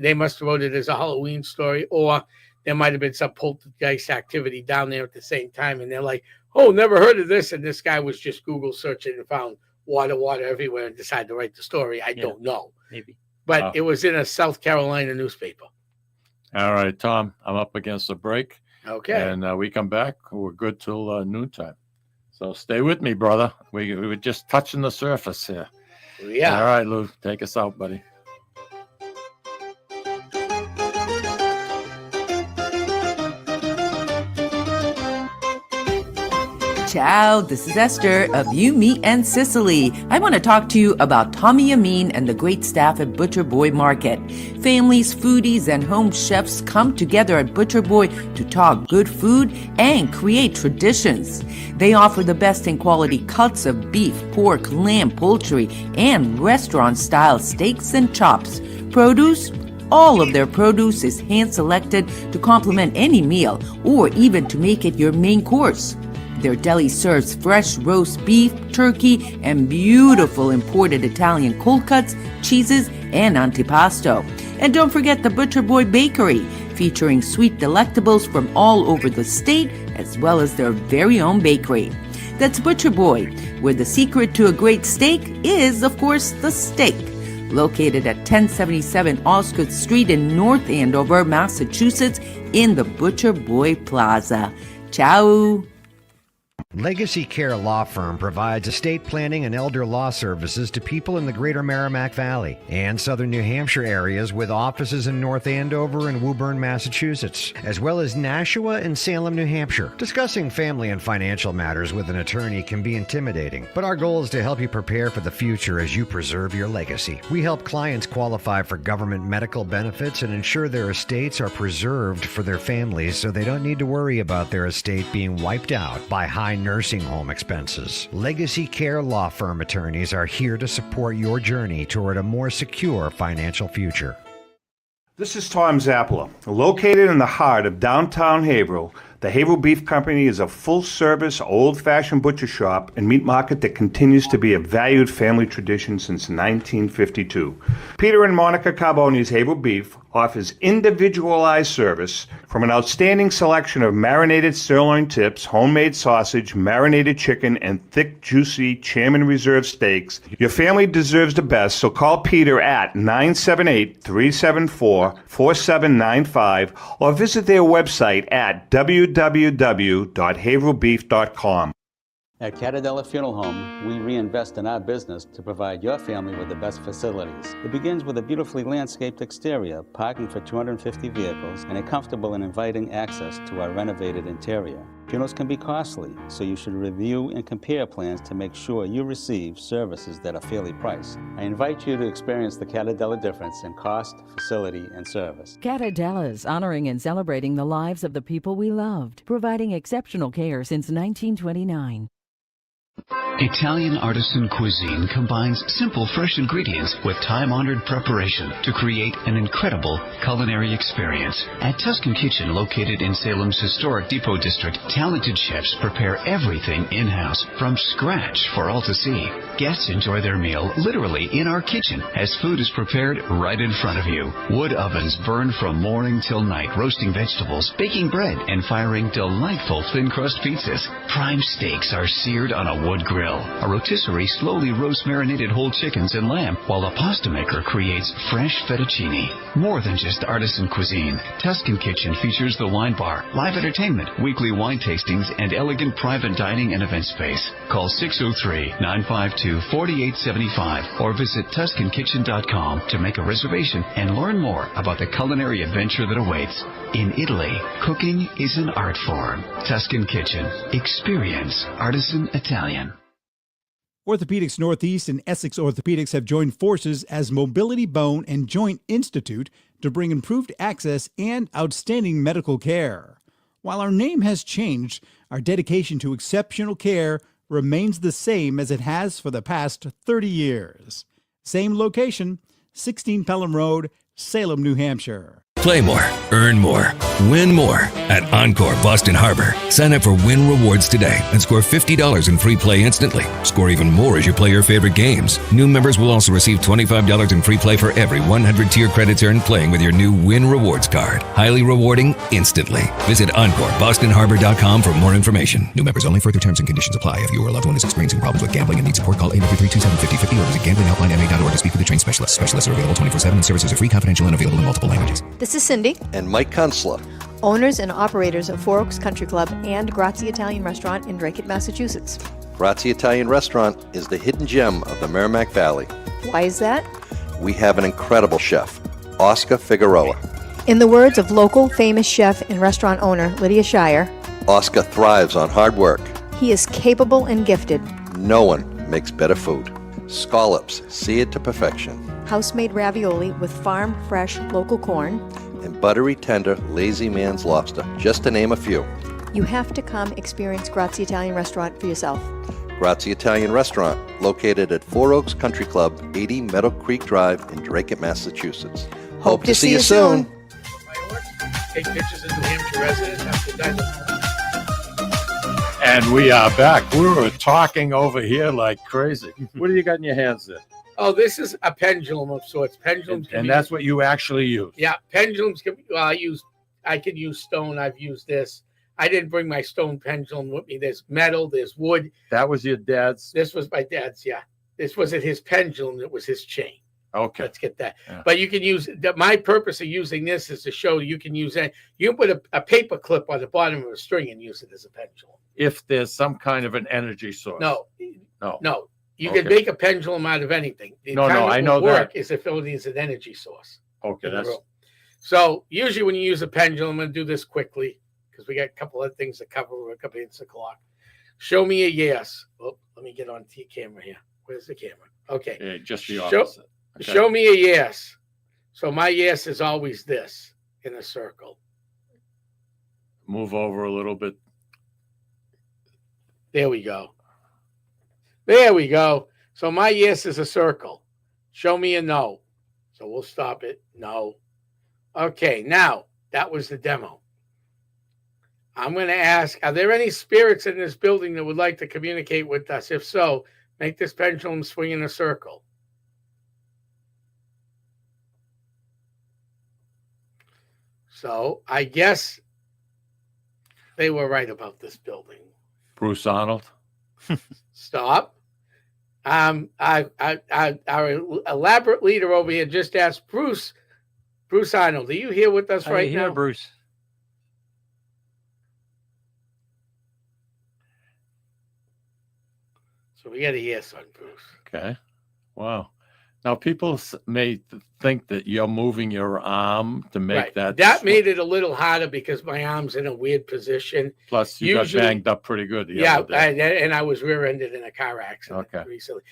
They must have wrote it as a Halloween story, or there might have been some poltergeist activity down there at the same time. And they're like, oh, never heard of this. And this guy was just Google searching and found water, water everywhere and decided to write the story. I don't know. Maybe. But it was in a South Carolina newspaper. All right, Tom, I'm up against a break. Okay. And we come back. We're good till noontime. So stay with me, brother. We were just touching the surface here. Yeah. All right, Lou, take us out, buddy. Ciao, this is Esther of You, Me, and Sicily. I want to talk to you about Tommy Amin and the great staff at Butcher Boy Market. Families, foodies, and home chefs come together at Butcher Boy to talk good food and create traditions. They offer the best in quality cuts of beef, pork, lamb, poultry, and restaurant-style steaks and chops. Produce? All of their produce is hand-selected to complement any meal or even to make it your main course. Their deli serves fresh roast beef, turkey, and beautiful imported Italian cold cuts, cheeses, and antipasto. And don't forget the Butcher Boy Bakery, featuring sweet delectables from all over the state, as well as their very own bakery. That's Butcher Boy, where the secret to a great steak is, of course, the steak. Located at 1077 Osgood Street in North Andover, Massachusetts, in the Butcher Boy Plaza. Ciao! Legacy Care Law Firm provides estate planning and elder law services to people in the greater Merrimack Valley and southern New Hampshire areas, with offices in North Andover and Woburn, Massachusetts, as well as Nashua and Salem, New Hampshire. Discussing family and financial matters with an attorney can be intimidating, but our goal is to help you prepare for the future as you preserve your legacy. We help clients qualify for government medical benefits and ensure their estates are preserved for their families so they don't need to worry about their estate being wiped out by high nursing home expenses. Legacy Care Law Firm attorneys are here to support your journey toward a more secure financial future. This is Tom Zappala. Located in the heart of downtown Haverhill, The Haverhill Beef Company is a full-service, old-fashioned butcher shop and meat market that continues to be a valued family tradition since 1952. Peter and Monica Carboni's Haverhill Beef offers individualized service from an outstanding selection of marinated sirloin tips, homemade sausage, marinated chicken, and thick, juicy Chairman Reserve steaks. Your family deserves the best, so call Peter at 978-374-4795 or visit their website at www.haverhillbeef.com. At Catadella Funeral Home, we reinvest in our business to provide your family with the best facilities. It begins with a beautifully landscaped exterior, parking for 250 vehicles, and a comfortable and inviting access to our renovated interior. Funerals can be costly, so you should review and compare plans to make sure you receive services that are fairly priced. I invite you to experience the Catadella difference in cost, facility, and service. Catadella's, honoring and celebrating the lives of the people we loved, providing exceptional care since 1929. Italian artisan cuisine combines simple, fresh ingredients with time-honored preparation to create an incredible culinary experience. At Tuscan Kitchen, located in Salem's historic Depot District, talented chefs prepare everything in-house from scratch for all to see. Guests enjoy their meal literally in our kitchen as food is prepared right in front of you. Wood ovens burn from morning till night, roasting vegetables, baking bread, and firing delightful thin-crust pizzas. Prime steaks are seared on a wood grill. A rotisserie slowly roasts marinated whole chickens and lamb, while a pasta maker creates fresh fettuccine. More than just artisan cuisine, Tuscan Kitchen features the wine bar, live entertainment, weekly wine tastings, and elegant private dining and event space. Call 603-952-4875 or visit TuscanKitchen.com to make a reservation and learn more about the culinary adventure that awaits. In Italy, cooking is an art form. Tuscan Kitchen. Experience artisan Italian. Orthopedics Northeast and Essex Orthopedics have joined forces as Mobility Bone and Joint Institute to bring improved access and outstanding medical care. While our name has changed, our dedication to exceptional care remains the same as it has for the past 30 years. Same location, 16 Pelham Road, Salem, New Hampshire. Play more, earn more, win more at Encore Boston Harbor. Sign up for Win Rewards today and score $50 in free play instantly. Score even more as you play your favorite games. New members will also receive $25 in free play for every 100 tier credits earned playing with your new Win Rewards card. Highly rewarding instantly. Visit EncoreBostonHarbor.com for more information. New members only. Further terms and conditions apply. If you or a loved one is experiencing problems with gambling and needs support, call 833-277-5050 or visit gamblinghelplinema.org to speak with a trained specialist. Specialists are available 24/7 and services are free, confidential, and available in multiple languages. This is Cindy, And Mike Kunstler. owners and operators of Four Oaks Country Club and Grazie Italian Restaurant in Drake, Massachusetts. Grazie Italian Restaurant is the hidden gem of the Merrimack Valley. Why is that? We have an incredible chef, Oscar Figueroa. In the words of local famous chef and restaurant owner Lydia Shire, Oscar thrives on hard work. he is capable and gifted. No one makes better food. Scallops, seared to perfection. House-made ravioli with farm-fresh local corn. And buttery, tender, lazy man's lobster, just to name a few. You have to come experience Grazie Italian Restaurant for yourself. Grazie Italian Restaurant, located at Four Oaks Country Club, 80 Meadow Creek Drive in Drake, Massachusetts. Hope to see you soon. Take pictures of New Hampshire residents after that. And we are back. We were talking over here like crazy. What do you got in your hands there? Oh, this is a pendulum of sorts. Pendulums can And be that's what you actually use. Yeah, pendulums can be, I could use stone. I've used this. I didn't bring my stone pendulum with me. There's metal, there's wood. That was your dad's? This was my dad's, yeah. This wasn't his pendulum, it was his chain. Okay. Let's get that. Yeah. But you can use, my purpose of using this is to show you can use that. You can put a paper clip on the bottom of a string and use it as a pendulum. If there's some kind of an energy source. No. You Okay. can make a pendulum out of anything. The No, time it I will know work that. is if it is an energy source. Okay, in the that's room. So usually when you use a pendulum, I'm going to do this quickly because we got a couple of things to cover. We're a couple minutes o'clock. Show me a yes. Oh, let me get on the camera here. Where's the camera? Okay. yeah, just the Show- opposite. Okay. Show me a yes. So my yes is always this in a circle. Move over a little bit. There we go. There we go. So my yes is a circle. Show me a no. So we'll stop it. No. Okay, now that was the demo. I'm going to ask, are there any spirits in this building that would like to communicate with us? If so, make this pendulum swing in a circle. So I guess they were right about this building. Bruce Arnold. Stop. Our elaborate leader over here just asked Bruce Arnold, are you here with us right now? Bruce. So we got a yes on Bruce. Okay. Wow. Now people may think that you're moving your arm to make Right. that. That made it a little harder because my arm's in a weird position. Plus, you got banged up pretty good. The Yeah, other day. and I was rear-ended in a car accident Okay. recently.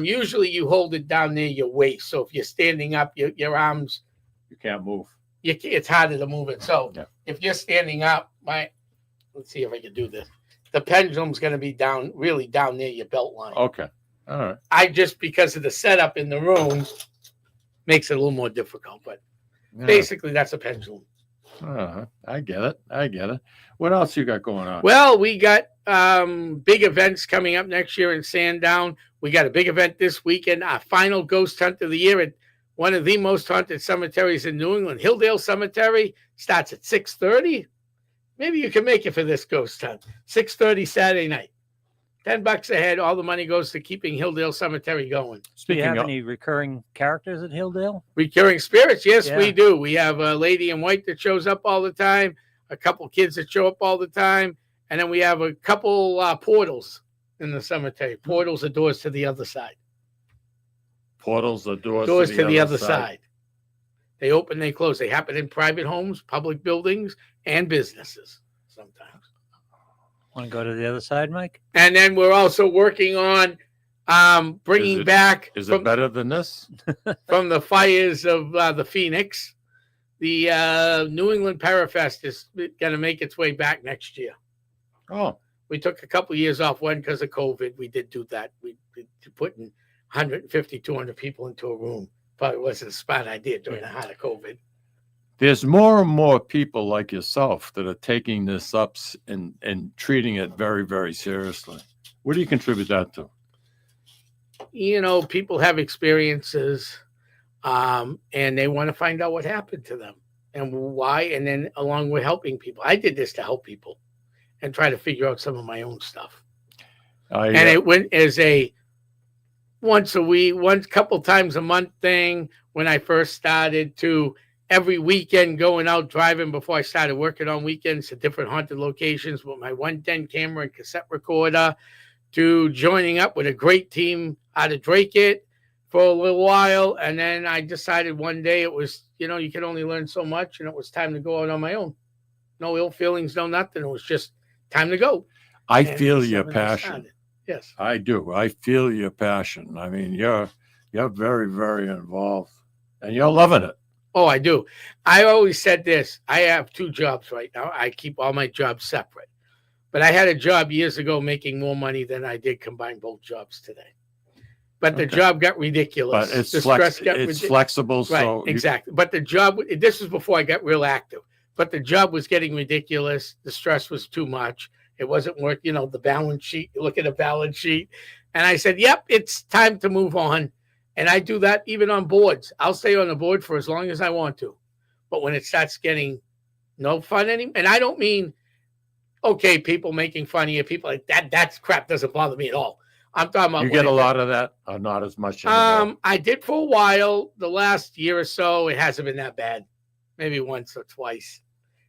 Usually you hold it down near your waist, so if you're standing up, your arms, You can't move. it's harder to move it. So Yeah. if you're standing up, let's see if I can do this. The pendulum's going to be really down near your belt line. Okay. All right. I just, because of the setup in the room, makes it a little more difficult. But Yeah. basically, that's a pendulum. I get it. What else you got going on? Well, we got big events coming up next year in Sandown. We got a big event this weekend, our final ghost hunt of the year at one of the most haunted cemeteries in New England, Hilldale Cemetery. Starts at 6:30. Maybe you can make it for this ghost hunt. 6:30 Saturday night. $10 a head. All the money goes to keeping Hilldale Cemetery going. Do you have any recurring characters at Hilldale? Recurring spirits, yes, Yeah. we do. We have a lady in white that shows up all the time, a couple kids that show up all the time, and then we have a couple portals in the cemetery. Portals are doors to the other side. Portals are doors To the other side. They open, they close. They happen in private homes, public buildings, and businesses sometimes. Want to go to the other side, Mike? And then we're also working on bringing back. Is it better than this? From the fires of the Phoenix, the New England Parafest is going to make its way back next year. Oh. We took a couple of years off, one because of COVID. We did do that. We put in 150, 200 people into a room. Probably wasn't a smart idea during the height of COVID. There's more and more people like yourself that are taking this up and treating it very, very seriously. What do you contribute that to? People have experiences and they want to find out what happened to them and why. And then along with helping people, I did this to help people and try to figure out some of my own stuff. And it went as a once a week, couple times a month thing when I first started, to every weekend going out driving before I started working on weekends to different haunted locations with my 110 camera and cassette recorder, to joining up with a great team out of Drake for a little while. And then I decided one day it was, you can only learn so much, and it was time to go out on my own. No ill feelings, no nothing. It was just time to go. I feel your passion. Yes, I do. I feel your passion. I mean, you're very, very involved, and you're loving it. Oh, I do. I always said this. I have two jobs right now. I keep all my jobs separate. But I had a job years ago making more money than I did combine both jobs today. But the job got ridiculous. But it's, the stress got flexible. Right, So exactly. But the job, this was before I got real active. But the job was getting ridiculous. The stress was too much. It wasn't worth, the balance sheet. You look at a balance sheet. And I said, yep, it's time to move on. And I do that even on boards. I'll stay on the board for as long as I want to. But when it starts getting no fun anymore, and I don't mean, okay, people making fun of you, people like that crap doesn't bother me at all. I'm talking about. You get a lot of that, or not as much anymore? I did for a while. The last year or so, it hasn't been that bad. Maybe once or twice.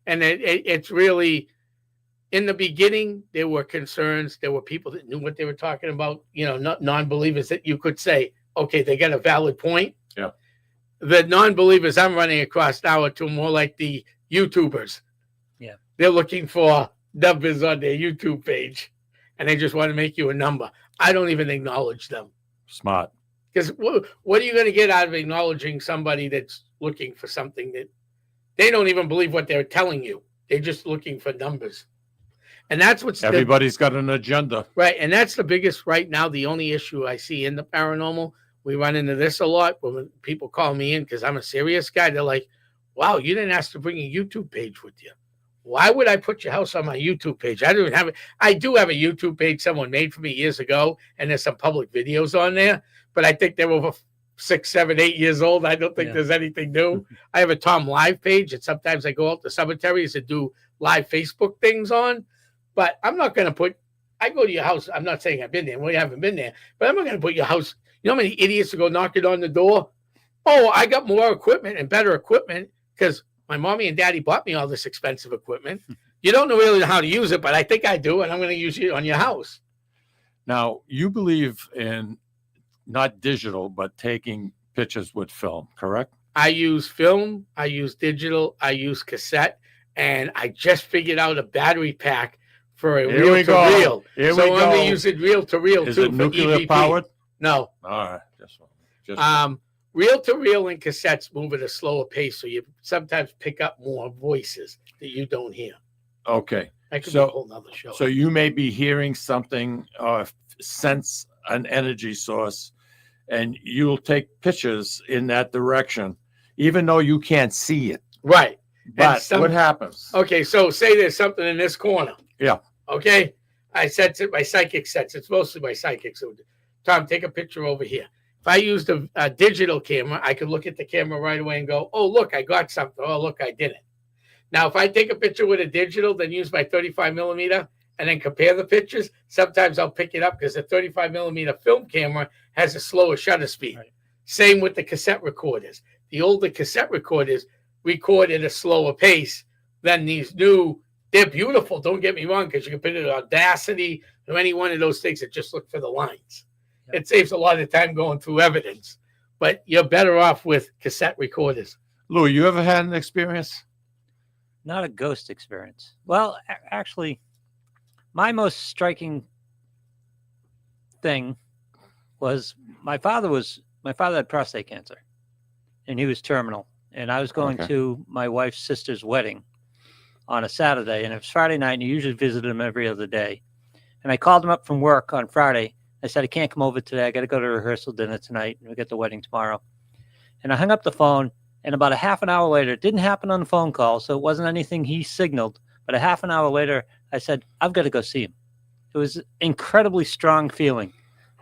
And it's really, in the beginning, there were concerns. There were people that knew what they were talking about, non-believers that you could say, okay, they got a valid point. Yeah. The non-believers I'm running across now are more like the YouTubers. Yeah. They're looking for numbers on their YouTube page, and they just want to make you a number. I don't even acknowledge them. Smart. Because what are you going to get out of acknowledging somebody that's looking for something that they don't even believe what they're telling you? They're just looking for numbers. And that's what's everybody's got an agenda. Right. And that's the biggest right now. The only issue I see in the paranormal, we run into this a lot when people call me in because I'm a serious guy. They're like, wow, you didn't ask to bring a YouTube page with you. why would I put your house on my YouTube page? I don't even have it. I do have a YouTube page someone made for me years ago, and there's some public videos on there, but I think they're over 6, 7, 8 years old. I don't think there's anything new. I have a Tom Live page, and sometimes I go out to cemeteries and do live Facebook things on, but I'm not going to put, I go to your house. I'm not saying I've been there. We haven't been there, but I'm not going to put your house. You know how many idiots go knocking on the door? Oh, I got more equipment and better equipment because my mommy and daddy bought me all this expensive equipment. You don't really know how to use it, but I think I do, and I'm going to use it on your house. Now, you believe in not digital, but taking pictures with film, correct? I use film, I use digital, I use cassette, and I just figured out a battery pack for a reel-to-reel. Here so we I'm go. going to use it reel-to-reel, Is too, it for nuclear EVP. powered? No. All right. Just Reel-to-reel and cassettes move at a slower pace, so you sometimes pick up more voices that you don't hear. okay. That could be a whole nother show. So you may be hearing something or sense an energy source, and you'll take pictures in that direction, even though you can't see it. Right. But what happens? Okay, so say there's something in this corner. Yeah. Okay? I sense it, my psychic sense. It's mostly my psychic. So, Tom, take a picture over here. If I used a digital camera, I could look at the camera right away and go, oh, look, I got something. Oh, look, I didn't. Now, if I take a picture with a digital, then use my 35 millimeter and then compare the pictures, sometimes I'll pick it up because the 35 millimeter film camera has a slower shutter speed. Right. Same with the cassette recorders. The older cassette recorders record at a slower pace than these new. They're beautiful, don't get me wrong, because you can put it in Audacity or any one of those things that just look for the lines. It saves a lot of time going through evidence, but you're better off with cassette recorders. Lou, you ever had an experience? Not a ghost experience. Well, actually, my most striking thing was my father had prostate cancer, and he was terminal. And I was going to my wife's sister's wedding on a Saturday, and it was Friday night, and he usually visited him every other day. And I called him up from work on Friday. I said, I can't come over today. I got to go to rehearsal dinner tonight, and we get the wedding tomorrow. And I hung up the phone, and about a half an hour later, it didn't happen on the phone call, so it wasn't anything he signaled. But a half an hour later, I said, I've got to go see him. It was an incredibly strong feeling.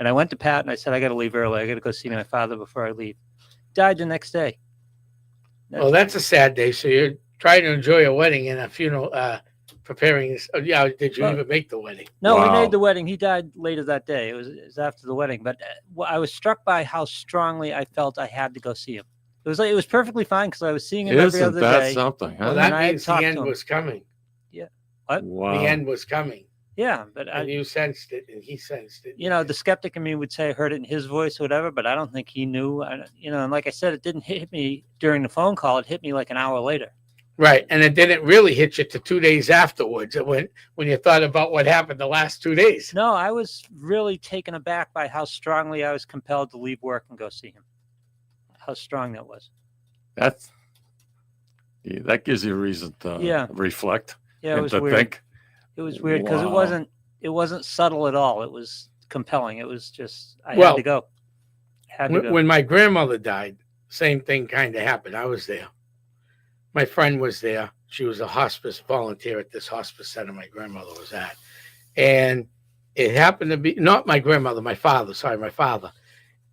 And I went to Pat, and I said, I got to leave early. I got to go see my father before I leave. Died the next day. Well, that's a sad day. So you're trying to enjoy a wedding and a funeral, preparing this. Oh, yeah, did you even make the wedding? No, we made the wedding. He died later that day. It was after the wedding. But I was struck by how strongly I felt I had to go see him. It was perfectly fine because I was seeing him every other day. Isn't that something? Huh? Well, that means the end was coming. Yeah. What? Wow. The end was coming. Yeah, but you sensed it, and he sensed it. You know, the skeptic in me would say I heard it in his voice or whatever, but I don't think he knew. And like I said, it didn't hit me during the phone call. It hit me like an hour later. Right, and it didn't really hit you to 2 days afterwards. When you thought about what happened the last 2 days. No, I was really taken aback by how strongly I was compelled to leave work and go see him. How strong that was. That gives you a reason to reflect. Yeah, it was to weird. think. It was weird because it wasn't subtle at all. It was compelling. It was just I had to go. When my grandmother died, same thing kind of happened. I was there. My friend was there. She was a hospice volunteer at this hospice center my grandmother was at. And it happened to be not my grandmother, my father. Sorry, my father.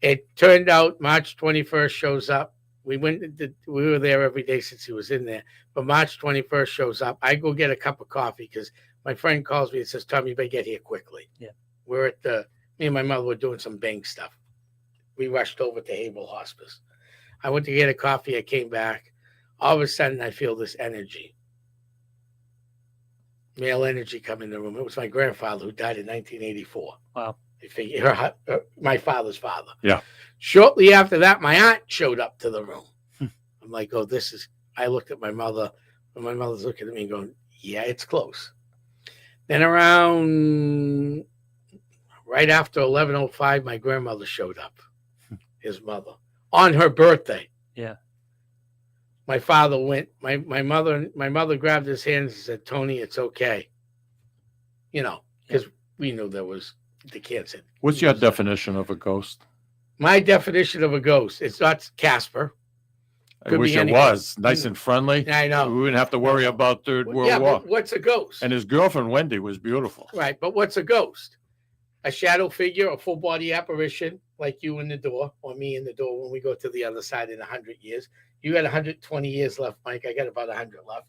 It turned out March 21st shows up. We were there every day since he was in there. But March 21st shows up. I go get a cup of coffee because my friend calls me and says, Tom, you better get here quickly. Yeah. We're at me and my mother were doing some bank stuff. We rushed over to Havel Hospice. I went to get a coffee. I came back. All of a sudden, I feel this energy. Male energy come in the room. It was my grandfather who died in 1984. Wow. I figure my father's father. Yeah. Shortly after that, my aunt showed up to the room. I'm like, oh, I looked at my mother, and my mother's looking at me and going, yeah, it's close. Then around right after 11:05, my grandmother showed up, his mother, on her birthday. Yeah. My father went, my mother grabbed his hands and said, Tony, it's okay. Because we knew there was the cancer. What's your definition of a ghost? My definition of a ghost, it's not Casper. I Could wish be it anything. was nice and friendly. Yeah, I know. We wouldn't have to worry about Third World Yeah, War. but what's a ghost? And his girlfriend, Wendy, was beautiful. Right, but what's a ghost? A shadow figure, a full body apparition, like you in the door or me in the door when we go to the other side in 100 years. You got 120 years left, Mike. I got about 100 left.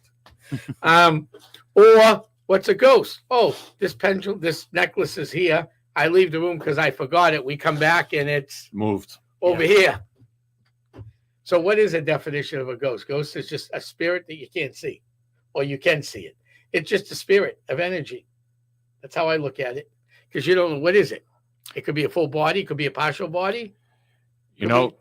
Or what's a ghost? Oh, this pendulum, this necklace is here. I leave the room because I forgot it. We come back and it's Moved. over here. So what is a definition of a ghost? Ghost is just a spirit that you can't see, or you can see it. It's just a spirit of energy. That's how I look at it. Because you don't know, what is it? It could be a full body. It could be a partial body. You know,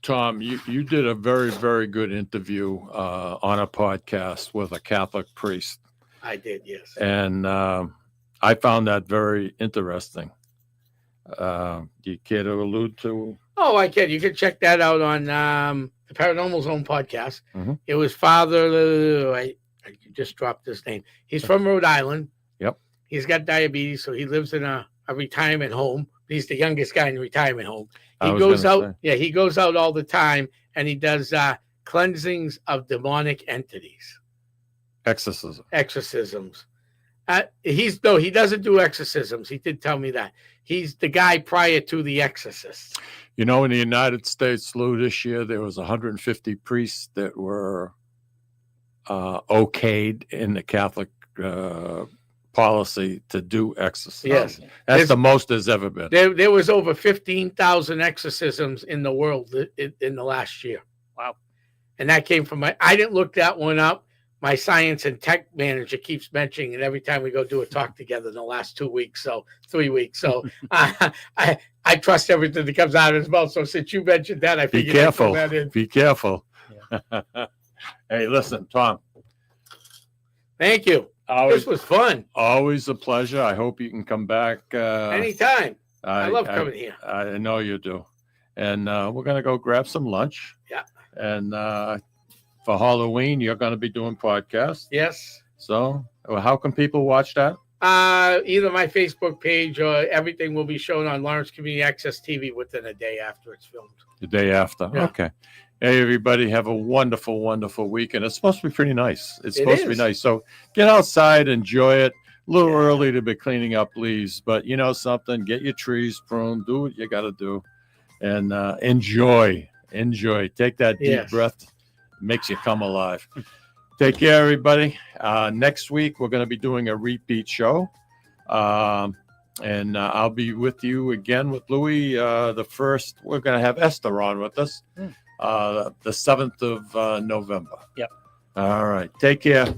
Tom, you did a very, very good interview on a podcast with a Catholic priest. I did, yes. And I found that very interesting. Do you care to allude to? Oh, I can. You can check that out on the Paranormal Zone podcast. Mm-hmm. It was Father, I just dropped his name. He's from Rhode Island. Yep. He's got diabetes, so he lives in a retirement home. He's the youngest guy in the retirement home. He goes out. Yeah, he goes out all the time, and he does cleansings of demonic entities. Exorcisms. He doesn't do exorcisms. He did tell me that. He's the guy prior to the exorcists. You know, in the United States, Lou, this year there was 150 priests that were okayed in the Catholic policy to do exorcisms. Yes. That's the most there's ever been. There was over 15,000 exorcisms in the world in the last year. Wow. And that came from I didn't look that one up. My science and tech manager keeps mentioning it every time we go do a talk together in the last 3 weeks. So I trust everything that comes out of his mouth. So since you mentioned that, I Be figured careful. I'd throw that in. Be careful. Yeah. Hey, listen, Tom. Thank you. This was fun. Always a pleasure. I hope you can come back. Anytime. I love coming here. I know you do. And we're going to go grab some lunch. Yeah. And for Halloween, you're going to be doing podcasts. Yes. So how can people watch that? Either my Facebook page or everything will be shown on Lawrence Community Access TV within a day after it's filmed. The day after. Yeah. Okay. Hey, everybody, have a wonderful, wonderful weekend. It's supposed to be pretty nice. It's supposed to be nice. So get outside, enjoy it. A little early to be cleaning up leaves, but you know something, get your trees pruned, do what you got to do, and enjoy. Take that deep breath. Makes you come alive. Take care, everybody. Next week, we're going to be doing a repeat show. And I'll be with you again with Louie. We're going to have Esther on with us. The 7th of November. Yep. All right. Take care.